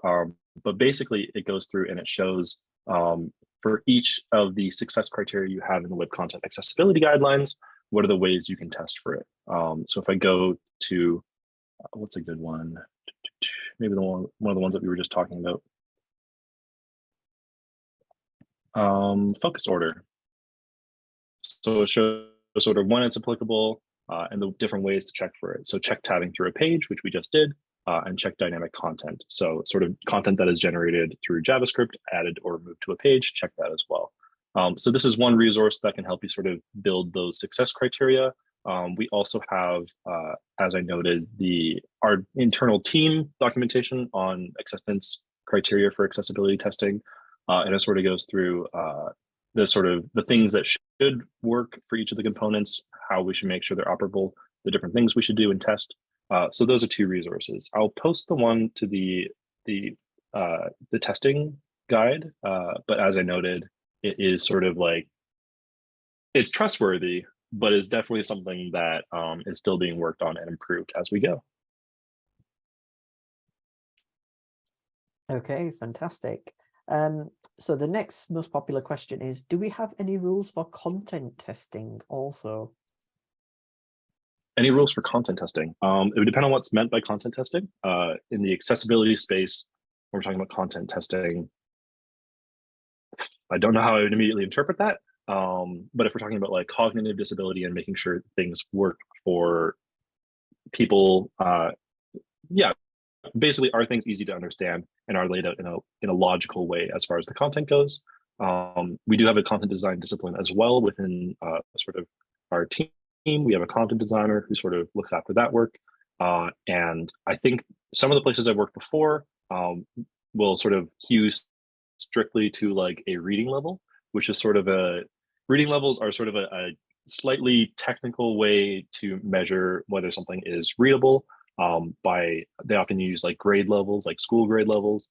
but basically it goes through and it shows for each of the success criteria you have in the Web Content Accessibility Guidelines, what are the ways you can test for it? So if I go to, what's a good one? Maybe one of the ones that we were just talking about. Focus order. So it shows sort of when it's applicable and the different ways to check for it. So check tabbing through a page, which we just did, and check dynamic content. So sort of content that is generated through JavaScript, added or moved to a page, check that as well. So this is one resource that can help you sort of build those success criteria. We also have, as I noted, our internal team documentation on acceptance criteria for accessibility testing. And it sort of goes through the things that should work for each of the components, how we should make sure they're operable, the different things we should do and test. So those are 2 resources. I'll post the one to the testing guide, but as I noted, it is sort of like, it's trustworthy, but it's definitely something that is still being worked on and improved as we go. Okay, fantastic. So the next most popular question is, do we have any rules for content testing also? Any rules for content testing? It would depend on what's meant by content testing. In the accessibility space, when we're talking about content testing, I don't know how I would immediately interpret that. But if we're talking about like cognitive disability and making sure things work for people, yeah, basically are things easy to understand and are laid out in a logical way as far as the content goes. We do have a content design discipline as well within sort of our team. We have a content designer who sort of looks after that work. And I think some of the places I've worked before will sort of hew strictly to like a reading level, which is sort of reading levels are sort of a slightly technical way to measure whether something is readable. They often use like grade levels, like school grade levels.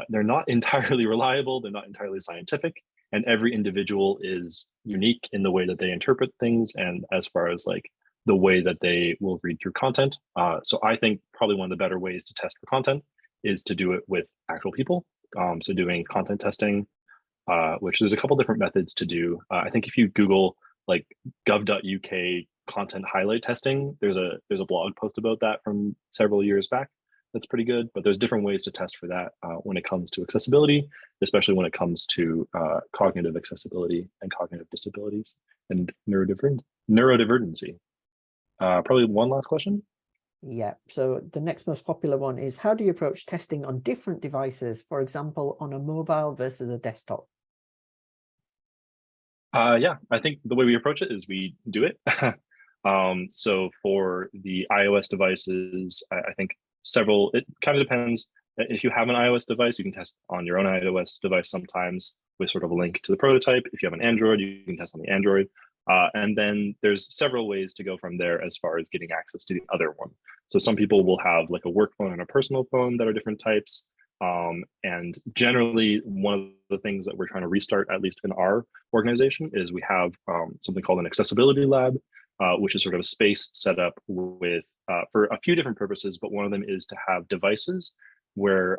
They're not entirely reliable. They're not entirely scientific, and every individual is unique in the way that they interpret things and as far as like the way that they will read through content. So I think probably one of the better ways to test for content is to do it with actual people. So doing content testing, which there's a couple different methods to do. I think if you Google like GOV.UK content highlight testing, there's a blog post about that from several years back. That's pretty good, but there's different ways to test for that when it comes to accessibility, especially when it comes to cognitive accessibility and cognitive disabilities and neurodivergency. Probably one last question. Yeah, so the next most popular one is, how do you approach testing on different devices, for example, on a mobile versus a desktop? Yeah, I think the way we approach it is we do it. So for the iOS devices, I think it kind of depends. If you have an iOS device, you can test on your own iOS device sometimes with sort of a link to the prototype. If you have an Android, you can test on the Android. And then there's several ways to go from there as far as getting access to the other one. So some people will have like a work phone and a personal phone that are different types. And generally, one of the things that we're trying to restart, at least in our organization, is we have something called an accessibility lab, which is sort of a space set up with for a few different purposes, but one of them is to have devices where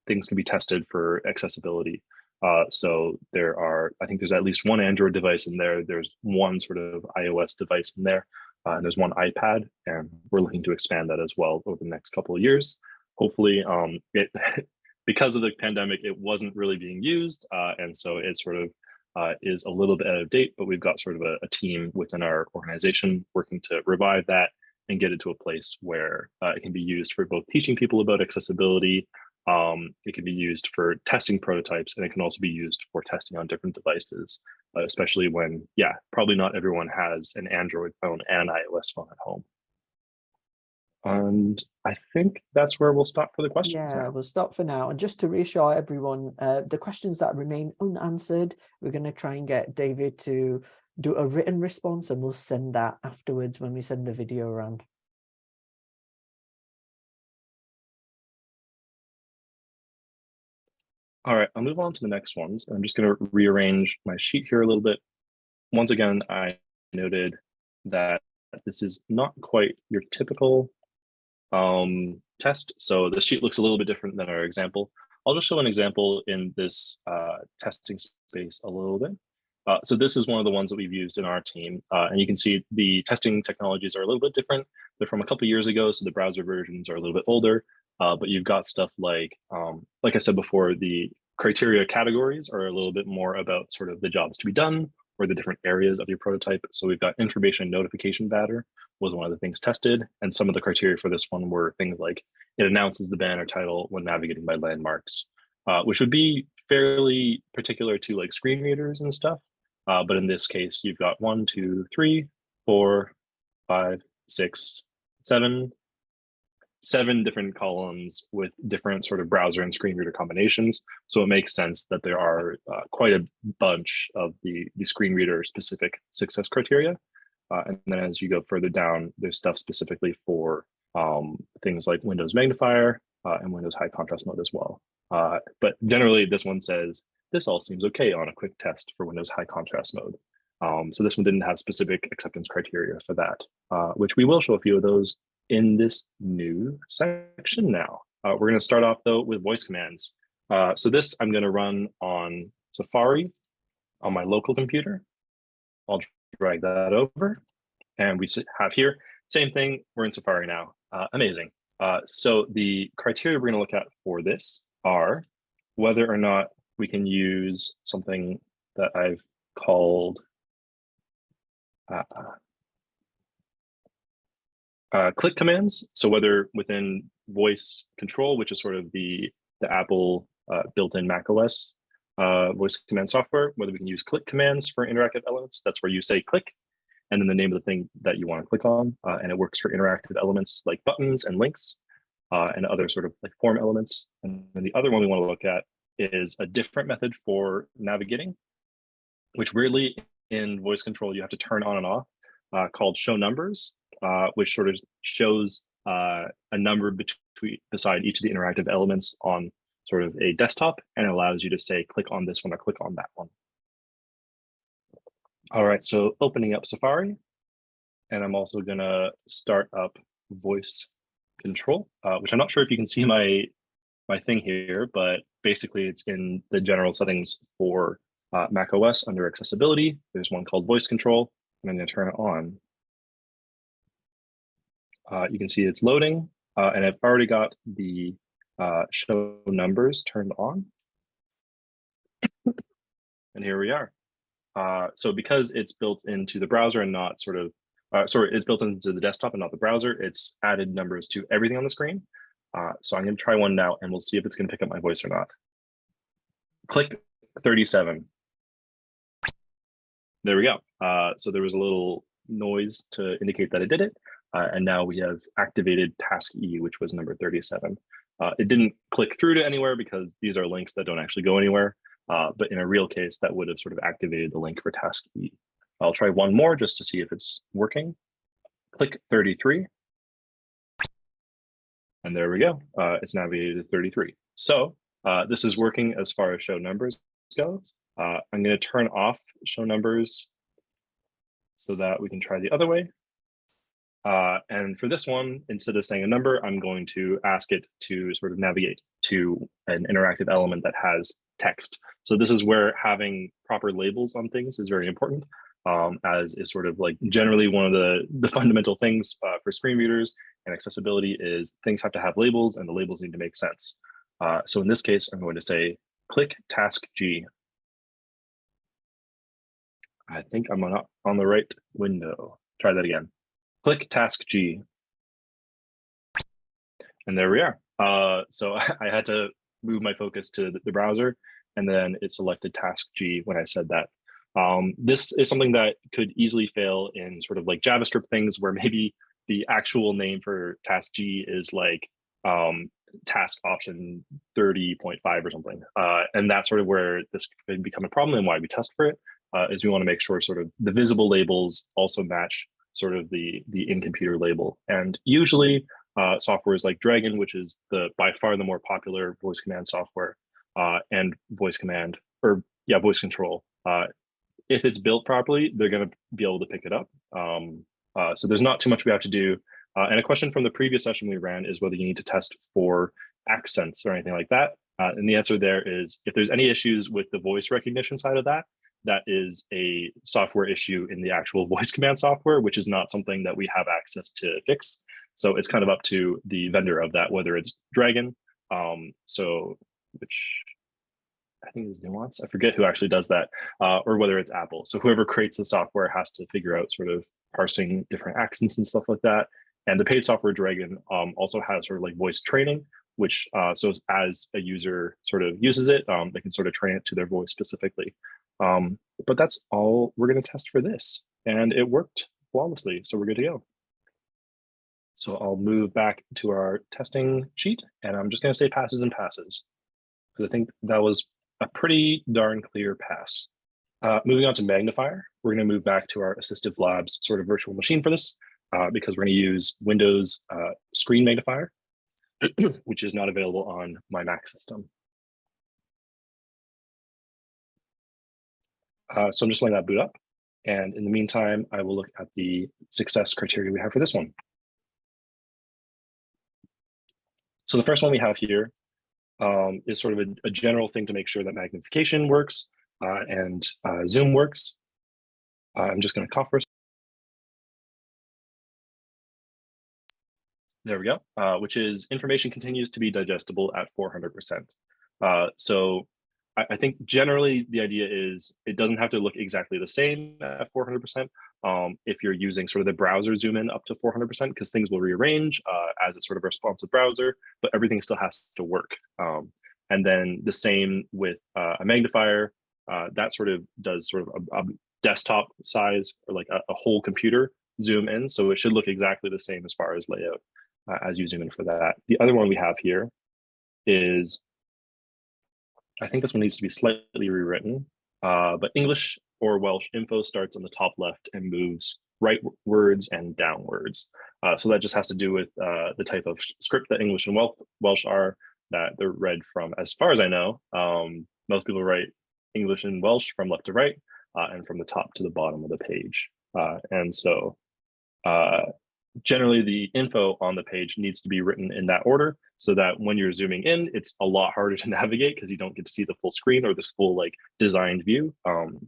things can be tested for accessibility. So I think there's at least one Android device in there. There's one sort of iOS device in there, and there's one iPad, and we're looking to expand that as well over the next couple of years. Hopefully, because of the pandemic, it wasn't really being used, and so it sort of is a little bit out of date. But we've got sort of a team within our organization working to revive that and get it to a place where it can be used for both teaching people about accessibility. It can be used for testing prototypes, and it can also be used for testing on different devices, especially when, yeah, probably not everyone has an Android phone and iOS phone at home. And I think that's where we'll stop for the questions. Yeah, we'll stop for now. And just to reassure everyone, the questions that remain unanswered, we're going to try and get David to do a written response, and we'll send that afterwards when we send the video around. All right, I'll move on to the next ones. I'm just going to rearrange my sheet here a little bit. Once again, I noted that this is not quite your typical test. So the sheet looks a little bit different than our example. I'll just show an example in this testing space a little bit. So this is one of the ones that we've used in our team. And you can see the testing technologies are a little bit different. They're from a couple of years ago, so the browser versions are a little bit older. But you've got stuff like I said before, the criteria categories are a little bit more about sort of the jobs to be done or the different areas of your prototype. So we've got information notification banner was one of the things tested. And some of the criteria for this one were things like it announces the banner title when navigating by landmarks, which would be fairly particular to like screen readers and stuff. But in this case, you've got 1, 2, 3, 4, 5, 6, 7 different columns with different sort of browser and screen reader combinations. So it makes sense that there are quite a bunch of the screen reader specific success criteria. And then as you go further down, there's stuff specifically for things like Windows magnifier and Windows high contrast mode as well. But generally this one says, this all seems okay on a quick test for Windows high contrast mode. So this one didn't have specific acceptance criteria for that, which we will show a few of those in this new section now. We're going to start off though with voice commands. So this I'm going to run on Safari on my local computer. I'll drag that over, and we have here, same thing, we're in Safari now. Amazing. So the criteria we're going to look at for this are whether or not we can use something that I've called click commands. So whether within voice control, which is sort of the Apple built-in macOS voice command software, whether we can use click commands for interactive elements. That's where you say click and then the name of the thing that you want to click on. And it works for interactive elements like buttons and links and other sort of like form elements. And then the other one we want to look at is a different method for navigating, which weirdly in voice control you have to turn on and off, called show numbers, which sort of shows a number beside each of the interactive elements on sort of a desktop, and it allows you to say click on this one or click on that one. All right, so opening up Safari, and I'm also gonna start up voice control, which I'm not sure if you can see my thing here, but basically it's in the general settings for Mac OS under accessibility. There's one called voice control, and I'm going to turn it on. You can see it's loading, and I've already got the show numbers turned on. And here we are. So because it's built into the browser and not sort of, it's built into the desktop and not the browser, it's added numbers to everything on the screen. So I'm going to try one now, and we'll see if it's going to pick up my voice or not. Click 37. There we go. So there was a little noise to indicate that it did it. And now we have activated task E, which was number 37. It didn't click through to anywhere because these are links that don't actually go anywhere. But in a real case, that would have sort of activated the link for task E. I'll try one more just to see if it's working. Click 33. And there we go. It's navigated to 33. So this is working as far as show numbers goes. I'm going to turn off show numbers so that we can try the other way. And for this one, instead of saying a number, I'm going to ask it to sort of navigate to an interactive element that has text. So this is where having proper labels on things is very important, as is sort of like generally one of the fundamental things for screen readers and accessibility is things have to have labels and the labels need to make sense. So in this case, I'm going to say click task G. I think I'm on the right window. Try that again. Click task G. And there we are. So I had to move my focus to the browser, and then it selected task G when I said that. This is something that could easily fail in sort of like JavaScript things where maybe the actual name for task G is like task option 30.5 or something. And that's sort of where this could become a problem and why we test for it, is we want to make sure sort of the visible labels also match sort of the in-computer label. And usually softwares like Dragon, which is by far the more popular voice command software, and voice control. If it's built properly, they're going to be able to pick it up. So there's not too much we have to do. And a question from the previous session we ran is whether you need to test for accents or anything like that. And the answer there is if there's any issues with the voice recognition side of that, that is a software issue in the actual voice command software, which is not something that we have access to fix. So it's kind of up to the vendor of that, whether it's Dragon, which I think is Nuance. I forget who actually does that, or whether it's Apple. So whoever creates the software has to figure out sort of parsing different accents and stuff like that. And the paid software Dragon also has sort of like voice training, which so as a user sort of uses it, they can sort of train it to their voice specifically. But that's all we're going to test for this. And it worked flawlessly, so we're good to go. So I'll move back to our testing sheet, and I'm just going to say passes and passes, because I think that was a pretty darn clear pass. Moving on to magnifier, we're going to move back to our assistive labs sort of virtual machine for this, because we're going to use Windows screen magnifier, which is not available on my Mac system. So I'm just letting that boot up. And in the meantime, I will look at the success criteria we have for this one. So the first one we have here is sort of a general thing to make sure that magnification works and zoom works. I'm just going to cough first. There we go, which is information continues to be digestible at 400%. So I think generally the idea is it doesn't have to look exactly the same at 400%. If you're using sort of the browser zoom in up to 400%, because things will rearrange as it's sort of a responsive browser, but everything still has to work. And then the same with a magnifier, that sort of does sort of a desktop size or like a whole computer zoom in. So it should look exactly the same as far as layout as you zoom in for that. The other one we have here is, I think this one needs to be slightly rewritten, but English or Welsh info starts on the top left and moves rightwards and downwards. So that just has to do with the type of script that English and Welsh are, that they're read from, as far as I know. Most people write English and Welsh from left to right and from the top to the bottom of the page. And so generally the info on the page needs to be written in that order so that when you're zooming in, it's a lot harder to navigate because you don't get to see the full screen or this full like designed view.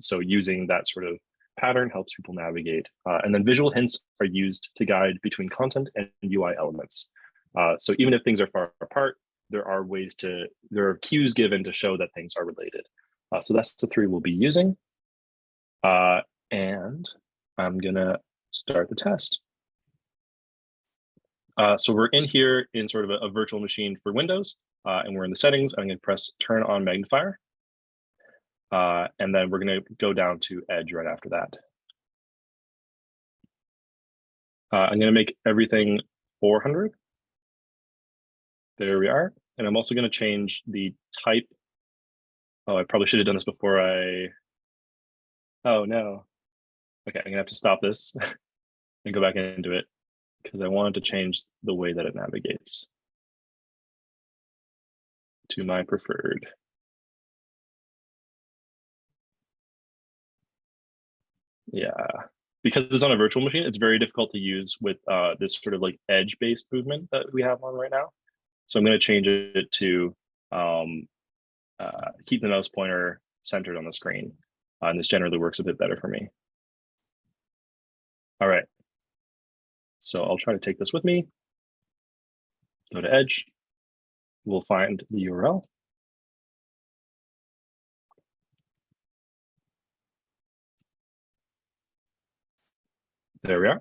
So using that sort of pattern helps people navigate. And then visual hints are used to guide between content and UI elements. So even if things are far apart, there are cues given to show that things are related. So that's the three we'll be using. And I'm gonna start the test. So we're in here in sort of a virtual machine for Windows, and we're in the settings. I'm going to press turn on magnifier. And then we're going to go down to Edge right after that. I'm going to make everything 400. There we are. And I'm also going to change the type. Oh, I probably should have done this before oh no. Okay, I'm going to have to stop this and go back into it, because I wanted to change the way that it navigates to my preferred. Yeah, because it's on a virtual machine, it's very difficult to use with this sort of like edge-based movement that we have on right now. So I'm going to change it to keep the mouse pointer centered on the screen. And this generally works a bit better for me. All right. So I'll try to take this with me. Go to Edge. We'll find the URL. There we are.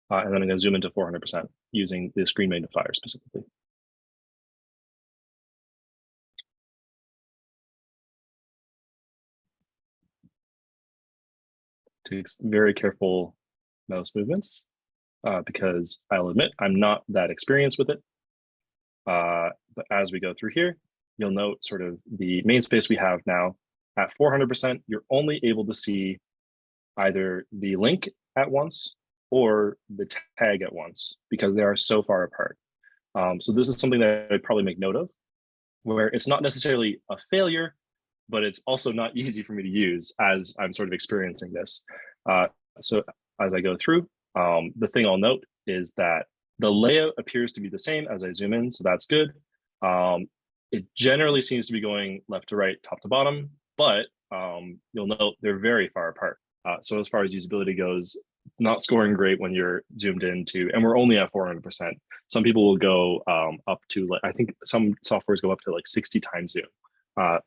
And then I'm going to zoom into 400% using the screen magnifier specifically. Takes very careful mouse movements because I'll admit I'm not that experienced with it. But as we go through here, you'll note sort of the main space we have now at 400%, you're only able to see either the link at once or the tag at once because they are so far apart. So this is something that I'd probably make note of, where it's not necessarily a failure, but it's also not easy for me to use as I'm sort of experiencing this. So as I go through, the thing I'll note is that the layout appears to be the same as I zoom in, so that's good. It generally seems to be going left to right, top to bottom, but you'll note they're very far apart. So as far as usability goes, not scoring great when you're zoomed into, and we're only at 400%. Some people will go up to, like, I think some softwares go up to like 60 times zoom.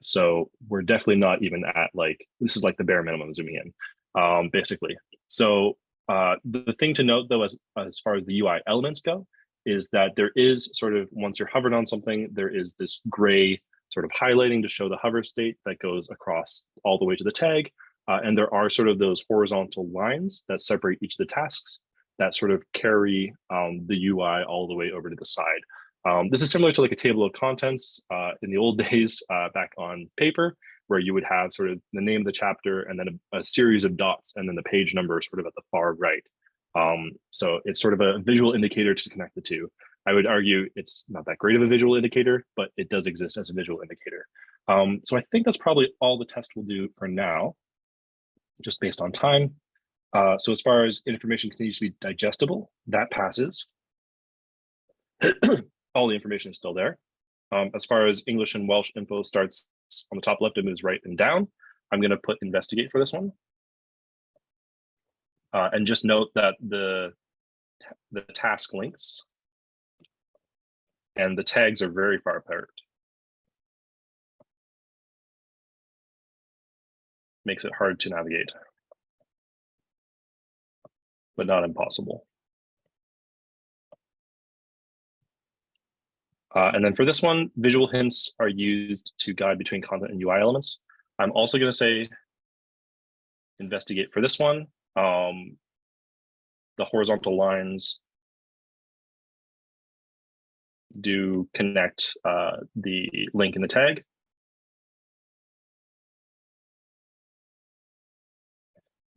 So we're definitely not even at like, this is like the bare minimum zooming in, basically. So the thing to note though, as far as the UI elements go, is that there is sort of, once you're hovered on something, there is this gray sort of highlighting to show the hover state that goes across all the way to the tag. And there are sort of those horizontal lines that separate each of the tasks that sort of carry the UI all the way over to the side. This is similar to like a table of contents in the old days back on paper, where you would have sort of the name of the chapter and then a series of dots and then the page number sort of at the far right. So it's sort of a visual indicator to connect the two. I would argue it's not that great of a visual indicator, but it does exist as a visual indicator. So I think that's probably all the test will do for now, just based on time. So as far as information continues to be digestible, that passes. All the information is still there. As far as English and Welsh info starts on the top left, it moves right and down. I'm going to put investigate for this one. And just note that the task links and the tags are very far apart. Makes it hard to navigate, but not impossible. And then for this one, visual hints are used to guide between content and UI elements. I'm also going to say investigate for this one. The horizontal lines do connect the link in the tag.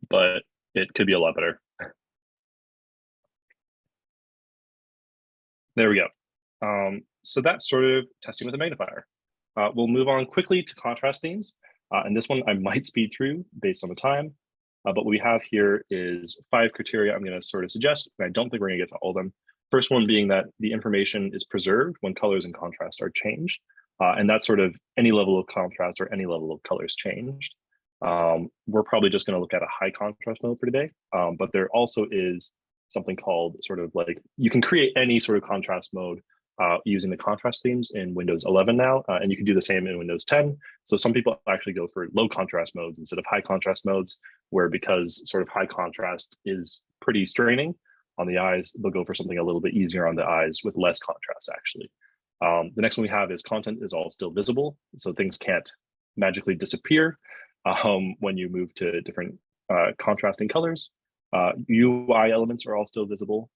But it could be a lot better. There we go. So that's sort of testing with a magnifier. We'll move on quickly to contrast themes. And this one I might speed through based on the time. But what we have here is 5 criteria I'm going to sort of suggest, and I don't think we're going to get to all of them. First one being that the information is preserved when colors and contrast are changed. And that's sort of any level of contrast or any level of colors changed. We're probably just going to look at a high contrast mode for today, but there also is something called sort of like, you can create any sort of contrast mode using the contrast themes in Windows 11 now, and you can do the same in Windows 10. So some people actually go for low contrast modes instead of high contrast modes, where because sort of high contrast is pretty straining on the eyes, they'll go for something a little bit easier on the eyes with less contrast actually. The next one we have is content is all still visible, so things can't magically disappear when you move to different contrasting colors. UI elements are all still visible.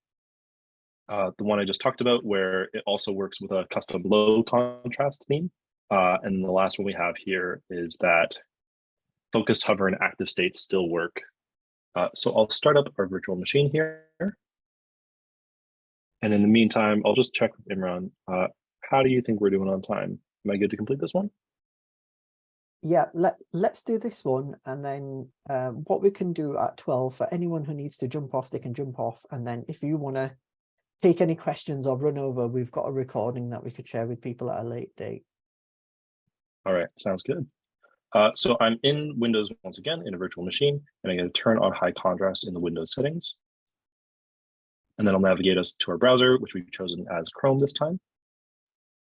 The one I just talked about, where it also works with a custom low contrast theme. And the last one we have here is that focus, hover, and active states still work. So I'll start up our virtual machine here. And in the meantime, I'll just check with Imran. How do you think we're doing on time? Am I good to complete this one? Yeah, let's do this one, and then what we can do at 12, for anyone who needs to jump off, they can jump off. And then if you want to take any questions or run over, we've got a recording that we could share with people at a late date. All right, sounds good. So I'm in Windows once again in a virtual machine, and I'm going to turn on high contrast in the Windows settings. And then I'll navigate us to our browser, which we've chosen as Chrome this time.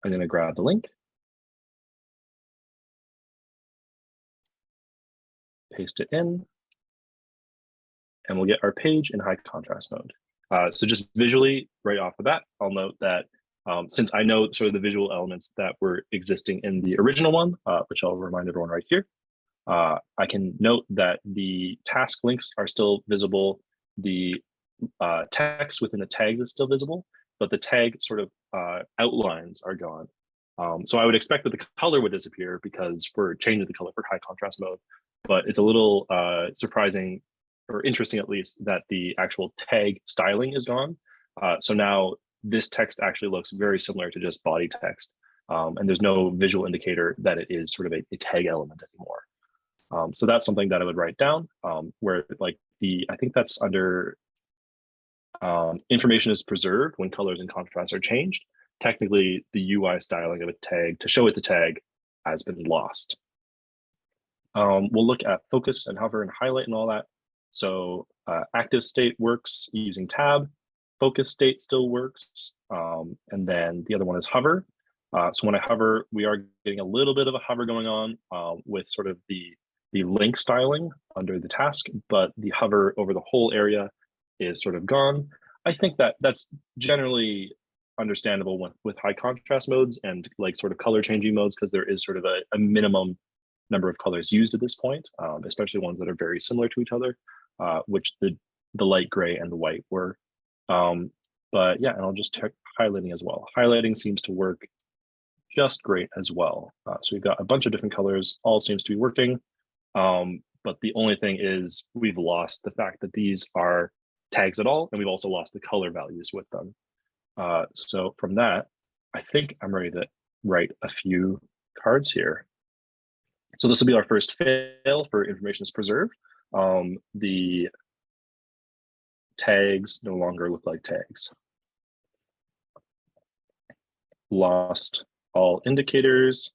I'm going to grab the link, paste it in, and we'll get our page in high contrast mode. So just visually, right off the bat, I'll note that since I know sort of the visual elements that were existing in the original one, which I'll remind everyone right here, I can note that the task links are still visible. The text within the tags is still visible, but the tag sort of outlines are gone. So I would expect that the color would disappear because we're changing the color for high contrast mode, but it's a little surprising, or interesting at least, that the actual tag styling is gone. So now this text actually looks very similar to just body text. And there's no visual indicator that it is sort of a tag element anymore. So that's something that I would write down, where like I think that's under information is preserved when colors and contrasts are changed. Technically, the UI styling of a tag to show it's a tag has been lost. We'll look at focus and hover and highlight and all that. So active state works using tab, focus state still works. And then the other one is hover. So when I hover, we are getting a little bit of a hover going on with sort of the link styling under the task, but the hover over the whole area is sort of gone. I think that that's generally understandable with high contrast modes and like sort of color changing modes, because there is sort of a minimum number of colors used at this point, especially ones that are very similar to each other, which the light gray and the white were. But yeah, and I'll just check highlighting as well. Highlighting seems to work just great as well. So we've got a bunch of different colors, all seems to be working. But the only thing is we've lost the fact that these are tags at all, and we've also lost the color values with them. So from that, I think I'm ready to write a few cards here. So this will be our first fail for information is preserved. The tags no longer look like tags. Lost all indicators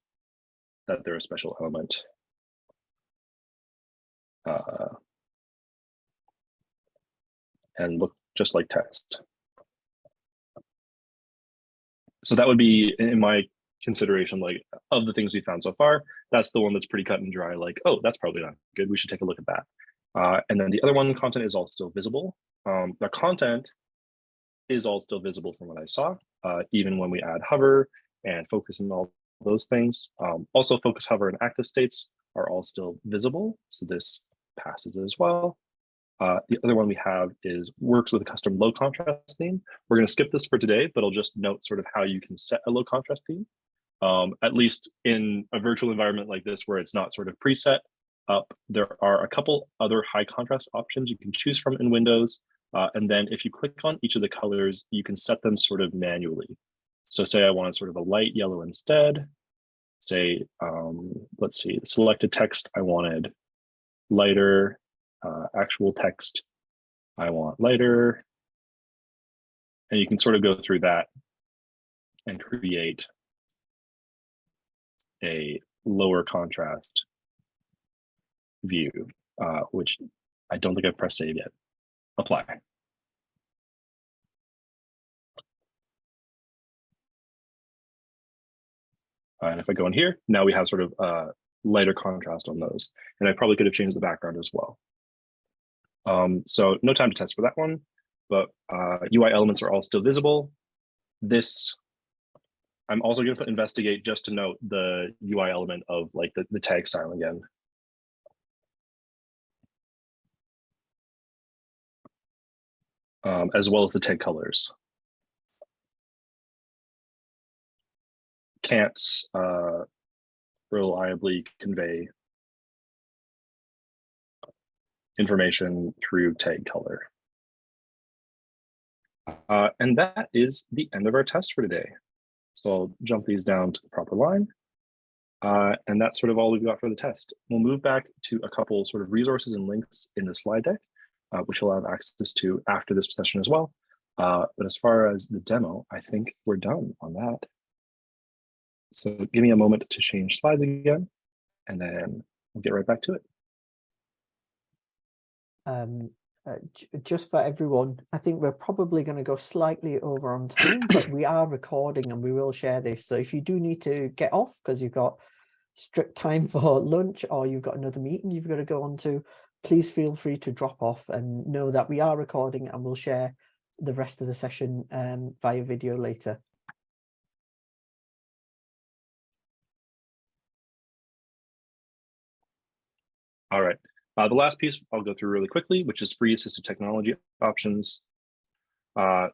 that they're a special element. And look just like text. So that would be, in my consideration, like of the things we found so far, that's the one that's pretty cut and dry, like, oh, that's probably not good. We should take a look at that. And then the other one, content is all still visible. The content is all still visible from what I saw, even when we add hover and focus and all those things. Also, focus, hover, and active states are all still visible. So this passes as well. The other one we have is works with a custom low contrast theme. We're going to skip this for today, but I'll just note sort of how you can set a low contrast theme, at least in a virtual environment like this where it's not sort of preset up. There are a couple other high contrast options you can choose from in Windows. And then if you click on each of the colors, you can set them sort of manually. So say I wanted sort of a light yellow instead. Say, let's see, selected text, I wanted lighter. Actual text, I want lighter. And you can sort of go through that and create a lower contrast view, which I don't think I've pressed save yet. Apply. And if I go in here, now we have sort of lighter contrast on those. And I probably could have changed the background as well. So no time to test for that one, but UI elements are all still visible. This, I'm also going to put investigate just to note the UI element of like the tag style again. As well as the tag colors. Can't reliably convey information through tag color. And that is the end of our test for today. So I'll jump these down to the proper line. And that's sort of all we've got for the test. We'll move back to a couple sort of resources and links in the slide deck, which you'll have access to after this session as well. But as far as the demo, I think we're done on that. So give me a moment to change slides again, and then we'll get right back to it. Just for everyone, I think we're probably going to go slightly over on time, but we are recording and we will share this. So if you do need to get off because you've got strict time for lunch or you've got another meeting you've got to go on to, please feel free to drop off and know that we are recording and we'll share the rest of the session via video later. All right. The last piece I'll go through really quickly, which is free assistive technology options.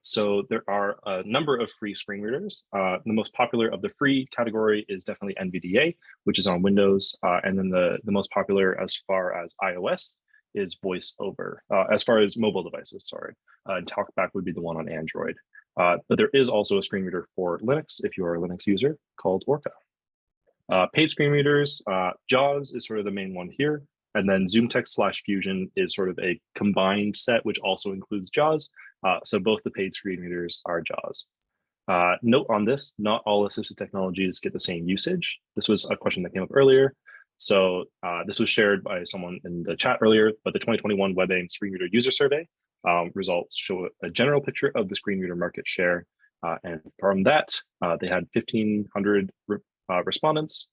So there are a number of free screen readers. The most popular of the free category is definitely NVDA, which is on Windows. And then the most popular as far as iOS is VoiceOver, as far as mobile devices, sorry. And TalkBack would be the one on Android. But there is also a screen reader for Linux, if you are a Linux user, called Orca. Paid screen readers, JAWS is sort of the main one here. And then ZoomText/Fusion is sort of a combined set, which also includes JAWS. So both the paid screen readers are JAWS. Note on this, not all assistive technologies get the same usage. This was a question that came up earlier. So this was shared by someone in the chat earlier, but the 2021 WebAIM Screen Reader User Survey results show a general picture of the screen reader market share. And from that, they had 1,500 respondents.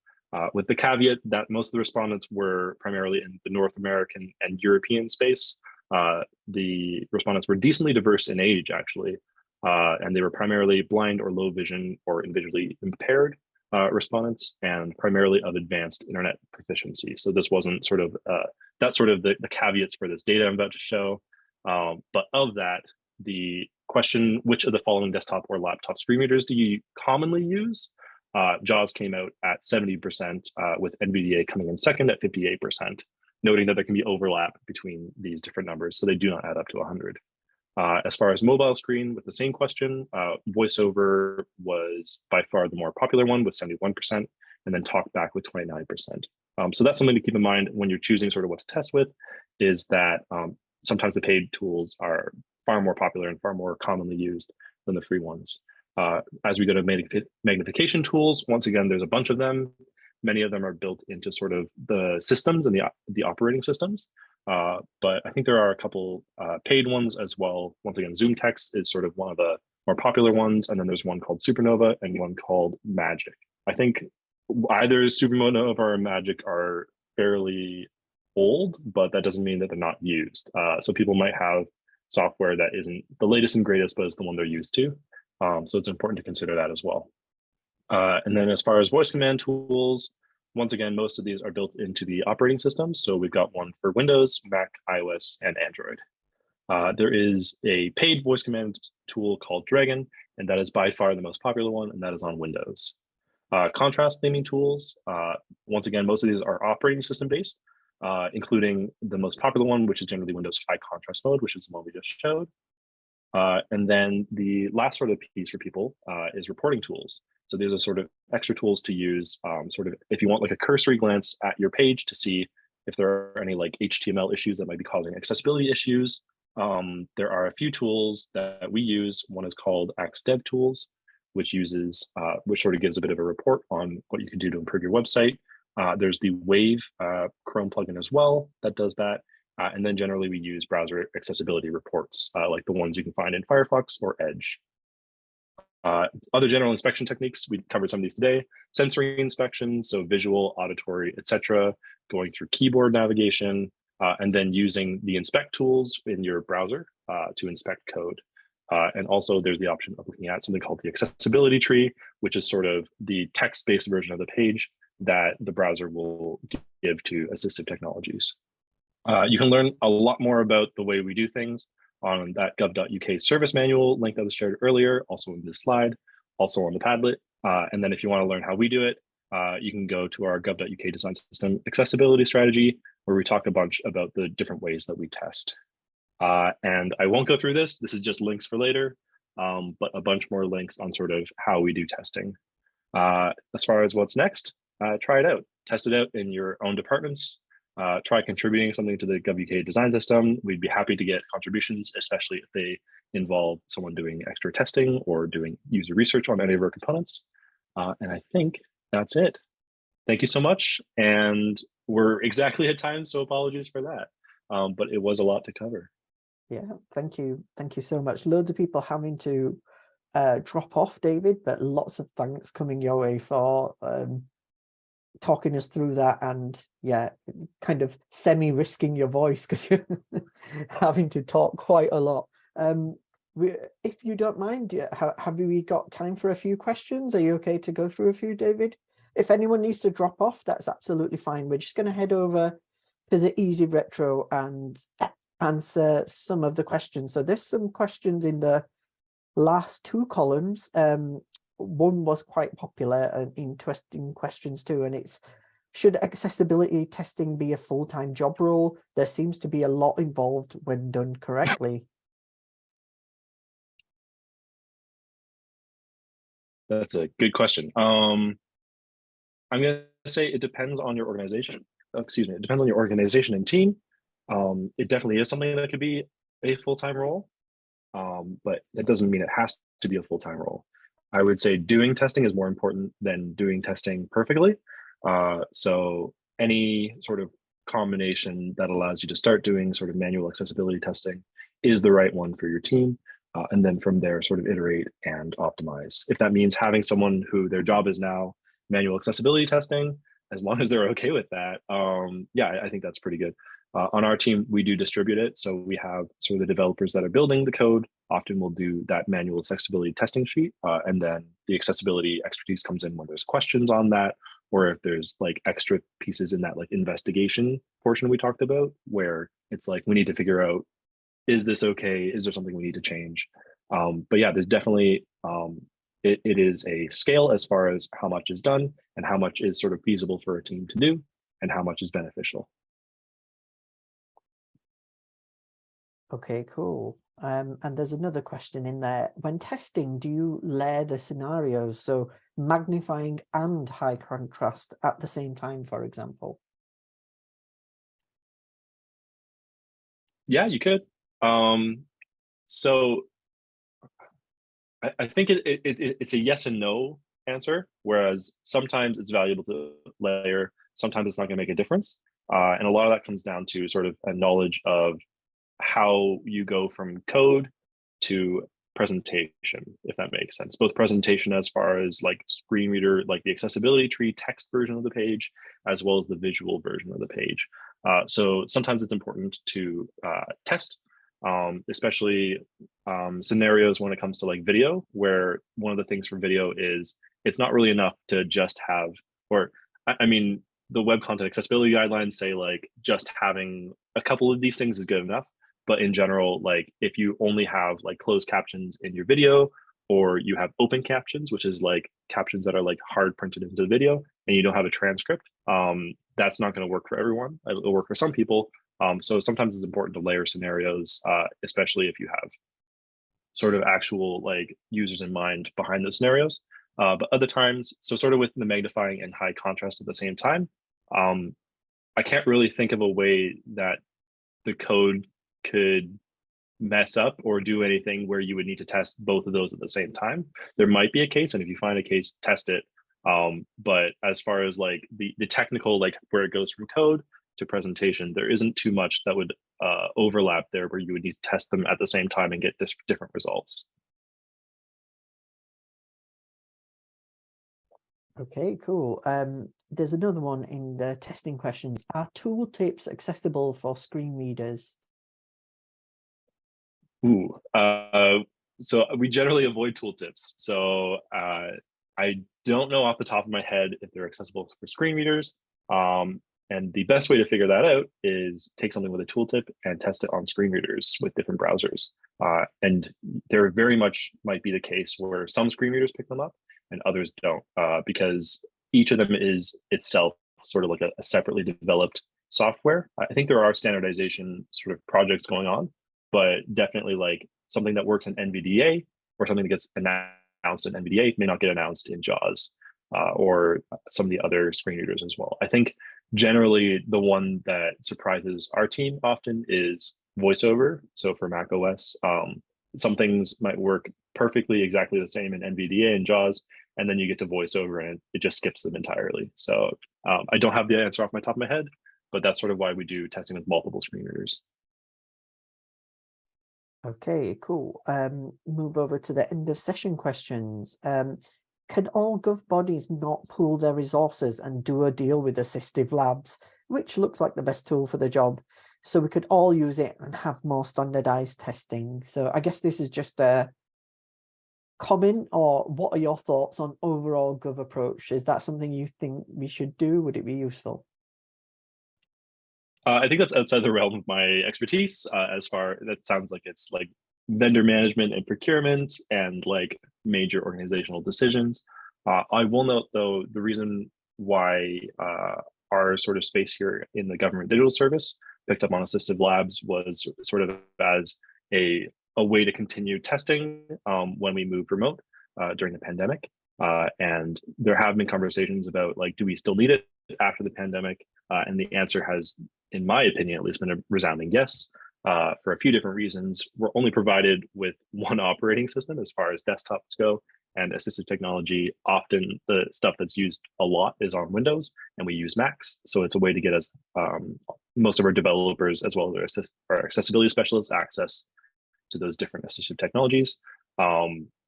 With the caveat that most of the respondents were primarily in the North American and European space. The respondents were decently diverse in age, actually, and they were primarily blind or low vision or visually impaired respondents, and primarily of advanced internet proficiency. So this wasn't sort of, that's sort of the caveats for this data I'm about to show. But of that, the question, which of the following desktop or laptop screen readers do you commonly use? JAWS came out at 70%, with NVDA coming in second at 58%, noting that there can be overlap between these different numbers, so they do not add up to 100. As far as mobile screen, with the same question, VoiceOver was by far the more popular one with 71%, and then TalkBack with 29%. So that's something to keep in mind when you're choosing sort of what to test with, is that sometimes the paid tools are far more popular and far more commonly used than the free ones. As we go to magnification tools, once again, there's a bunch of them. Many of them are built into sort of the systems and the operating systems. But I think there are a couple paid ones as well. Once again, Zoom Text is sort of one of the more popular ones. And then there's one called Supernova and one called Magic. I think either Supernova or Magic are fairly old, but that doesn't mean that they're not used. So people might have software that isn't the latest and greatest, but it's the one they're used to. So it's important to consider that as well. And then as far as voice command tools, once again, most of these are built into the operating system. So we've got one for Windows, Mac, iOS, and Android. There is a paid voice command tool called Dragon, and that is by far the most popular one, and that is on Windows. Contrast theming tools, once again, most of these are operating system based, including the most popular one, which is generally Windows High Contrast Mode, which is the one we just showed. And then the last sort of piece for people is reporting tools. So these are sort of extra tools to use, sort of if you want like a cursory glance at your page to see if there are any like HTML issues that might be causing accessibility issues. There are a few tools that we use. One is called Axe Dev Tools, which uses, which sort of gives a bit of a report on what you can do to improve your website. There's the Wave Chrome plugin as well that does that. And then generally we use browser accessibility reports, like the ones you can find in Firefox or Edge. Other general inspection techniques, we covered some of these today. Sensory inspection, so visual, auditory, etc. Going through keyboard navigation, and then using the inspect tools in your browser to inspect code. And also there's the option of looking at something called the accessibility tree, which is sort of the text-based version of the page that the browser will give to assistive technologies. You can learn a lot more about the way we do things on that gov.uk service manual link that was shared earlier, also in this slide, also on the Padlet. And then if you want to learn how we do it, you can go to our gov.uk design system accessibility strategy, where we talk a bunch about the different ways that we test. And I won't go through this. This is just links for later, but a bunch more links on sort of how we do testing. As far as what's next, try it out. Test it out in your own departments. Try contributing something to the GOV.UK design system. We'd be happy to get contributions, especially if they involve someone doing extra testing or doing user research on any of our components. And I think that's it. Thank you so much. And we're exactly at time, so apologies for that. But it was a lot to cover. Yeah, thank you. Thank you so much. Loads of people having to drop off, David, but lots of thanks coming your way for talking us through that, and yeah, kind of semi-risking your voice because you're having to talk quite a lot. If you don't mind, have we got time for a few questions? Are you okay to go through a few, David? If anyone needs to drop off, that's absolutely fine. We're just going to head over to the Easy Retro and answer some of the questions. So there's some questions in the last two columns. One was quite popular and interesting questions too, and it's, should accessibility testing be a full-time job role? There seems to be a lot involved when done correctly. That's a good question. I'm going to say it depends on your organization. Excuse me, it depends on your organization and team. It definitely is something that could be a full-time role, but that doesn't mean it has to be a full-time role. I would say doing testing is more important than doing testing perfectly. So any sort of combination that allows you to start doing sort of manual accessibility testing is the right one for your team. And then from there, sort of iterate and optimize. If that means having someone who their job is now manual accessibility testing, as long as they're okay with that, yeah, I think that's pretty good. On our team, we do distribute it. So we have sort of the developers that are building the code often will do that manual accessibility testing sheet. And then the accessibility expertise comes in when there's questions on that, or if there's like extra pieces in that like investigation portion we talked about, where it's like, we need to figure out, is this okay? Is there something we need to change? But yeah, there's definitely, it is a scale as far as how much is done and how much is sort of feasible for a team to do and how much is beneficial. Okay, cool. And there's another question in there. When testing, do you layer the scenarios? So magnifying and high contrast at the same time, for example? Yeah, you could. So I think it's a yes and no answer, whereas sometimes it's valuable to layer, sometimes it's not going to make a difference. And a lot of that comes down to sort of a knowledge of how you go from code to presentation, if that makes sense. Both presentation as far as like screen reader, like the accessibility tree text version of the page, as well as the visual version of the page. So sometimes it's important to test, especially scenarios when it comes to like video, where one of the things for video is it's not really enough to just have, or I mean, the web content accessibility guidelines say like just having a couple of these things is good enough. But in general, like if you only have like closed captions in your video, or you have open captions, which is like captions that are like hard printed into the video, and you don't have a transcript, that's not going to work for everyone. It'll work for some people. So sometimes it's important to layer scenarios, especially if you have sort of actual like users in mind behind the scenarios. But other times, so sort of with the magnifying and high contrast at the same time, I can't really think of a way that the code could mess up or do anything where you would need to test both of those at the same time. There might be a case, and if you find a case, test it. But as far as like the technical, like where it goes from code to presentation, there isn't too much that would overlap there where you would need to test them at the same time and get different results. Okay, cool. There's another one in the testing questions. Are tooltips accessible for screen readers? Ooh, so we generally avoid tooltips. So I don't know off the top of my head if they're accessible for screen readers. And the best way to figure that out is take something with a tooltip and test it on screen readers with different browsers. And there very much might be the case where some screen readers pick them up and others don't, because each of them is itself sort of like a separately developed software. I think there are standardization sort of projects going on, but definitely like something that works in NVDA or something that gets announced in NVDA may not get announced in JAWS or some of the other screen readers as well. I think generally the one that surprises our team often is VoiceOver. So for Mac OS, some things might work perfectly exactly the same in NVDA and JAWS, and then you get to VoiceOver and it just skips them entirely. So I don't have the answer off my top of my head, but that's sort of why we do testing with multiple screen readers. Okay, cool. Move over to the end of session questions. Can all Gov bodies not pool their resources and do a deal with assistive labs, which looks like the best tool for the job? So we could all use it and have more standardized testing. So I guess this is just a comment, or what are your thoughts on overall Gov approach? Is that something you think we should do? Would it be useful? I think that's outside the realm of my expertise. As far that sounds like it's like vendor management and procurement and like major organizational decisions. I will note though, the reason why our sort of space here in the government digital service picked up on assistive labs was sort of as a way to continue testing when we moved remote during the pandemic. And there have been conversations about like, do we still need it after the pandemic? And the answer has, in my opinion, at least been a resounding yes, for a few different reasons. We're only provided with one operating system as far as desktops go, and assistive technology, often the stuff that's used a lot is on Windows, and we use Macs. So it's a way to get us, most of our developers, as well as our accessibility specialists, access to those different assistive technologies.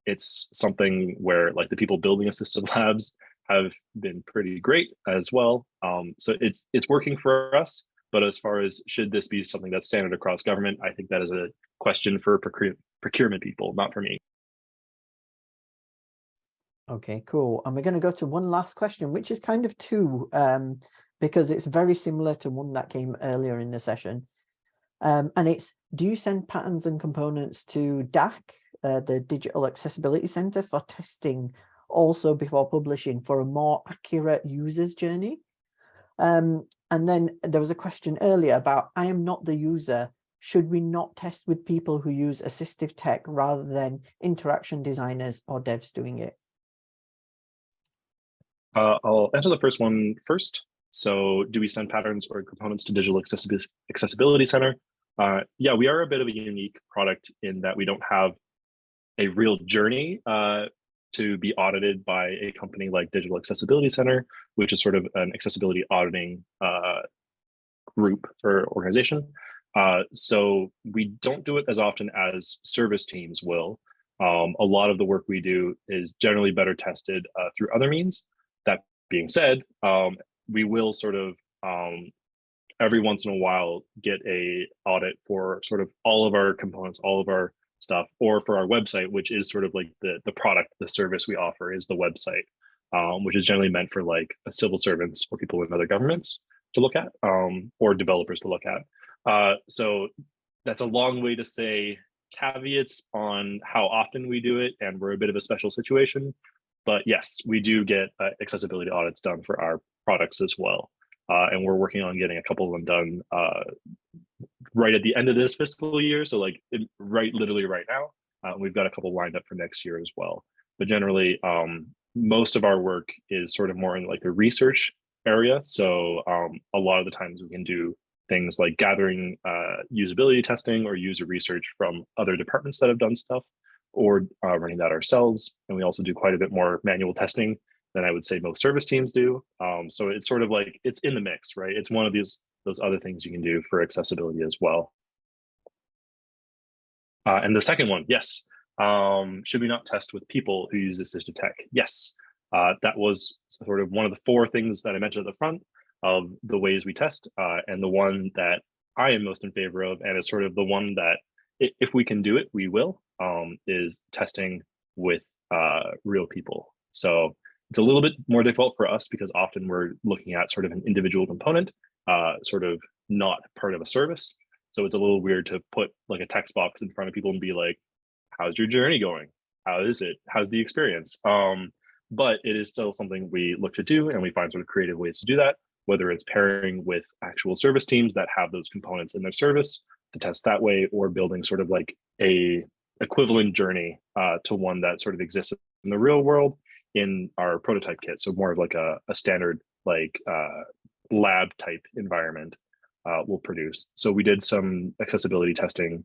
It's something where like the people building assistive labs have been pretty great as well. So it's working for us. But as far as should this be something that's standard across government, I think that is a question for procurement people, not for me. Okay, cool. And we're going to go to one last question, which is kind of two, because it's very similar to one that came earlier in the session. And it's, do you send patterns and components to DAC, the Digital Accessibility Center, for testing also before publishing for a more accurate user's journey? And then there was a question earlier about, I am not the user. Should we not test with people who use assistive tech rather than interaction designers or devs doing it? I'll answer the first one first. So do we send patterns or components to Digital Accessibility Center? Yeah, we are a bit of a unique product in that we don't have a real journey to be audited by a company like Digital Accessibility Center, which is sort of an accessibility auditing group or organization. So we don't do it as often as service teams will. A lot of the work we do is generally better tested through other means. That being said, we will sort of every once in a while get a audit for sort of all of our components, all of our stuff, or for our website, which is sort of like the product, the service we offer is the website, which is generally meant for like civil servants or people with other governments to look at, or developers to look at. So that's a long way to say caveats on how often we do it, and we're a bit of a special situation. But yes, we do get accessibility audits done for our products as well. And we're working on getting a couple of them done right at the end of this fiscal year. So like literally right now, we've got a couple lined up for next year as well. But generally, most of our work is sort of more in like the research area. So a lot of the times we can do things like gathering usability testing or user research from other departments that have done stuff, or running that ourselves. And we also do quite a bit more manual testing than I would say most service teams do. So it's sort of like, it's in the mix, right? It's one of those other things you can do for accessibility as well. And the second one, yes. Should we not test with people who use assistive tech? Yes. That was sort of one of the 4 things that I mentioned at the front of the ways we test, and the one that I am most in favor of, and is sort of the one that if we can do it, we will, is testing with real people. So it's a little bit more difficult for us because often we're looking at sort of an individual component, sort of not part of a service. So it's a little weird to put like a text box in front of people and be like, how's your journey going? How is it? How's the experience? But it is still something we look to do, and we find sort of creative ways to do that, whether it's pairing with actual service teams that have those components in their service to test that way, or building sort of like a equivalent journey to one that sort of exists in the real world in our prototype kit. So more of like a standard like lab type environment we'll produce. So we did some accessibility testing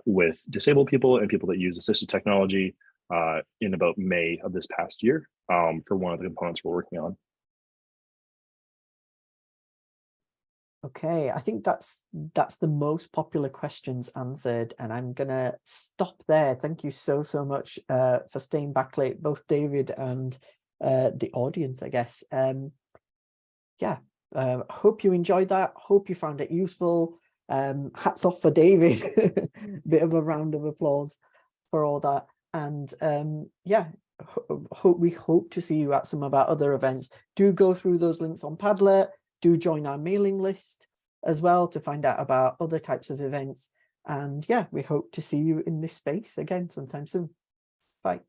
with disabled people and people that use assistive technology in about May of this past year for one of the components we're working on. Okay, I think that's the most popular questions answered, and I'm gonna stop there. Thank you so much for staying back late, both David and the audience, I guess. Yeah, hope you enjoyed that. Hope you found it useful. Hats off for David. Bit of a round of applause for all that. And yeah, we hope to see you at some of our other events. Do go through those links on Padlet. Do join our mailing list as well to find out about other types of events. And yeah, we hope to see you in this space again sometime soon. Bye.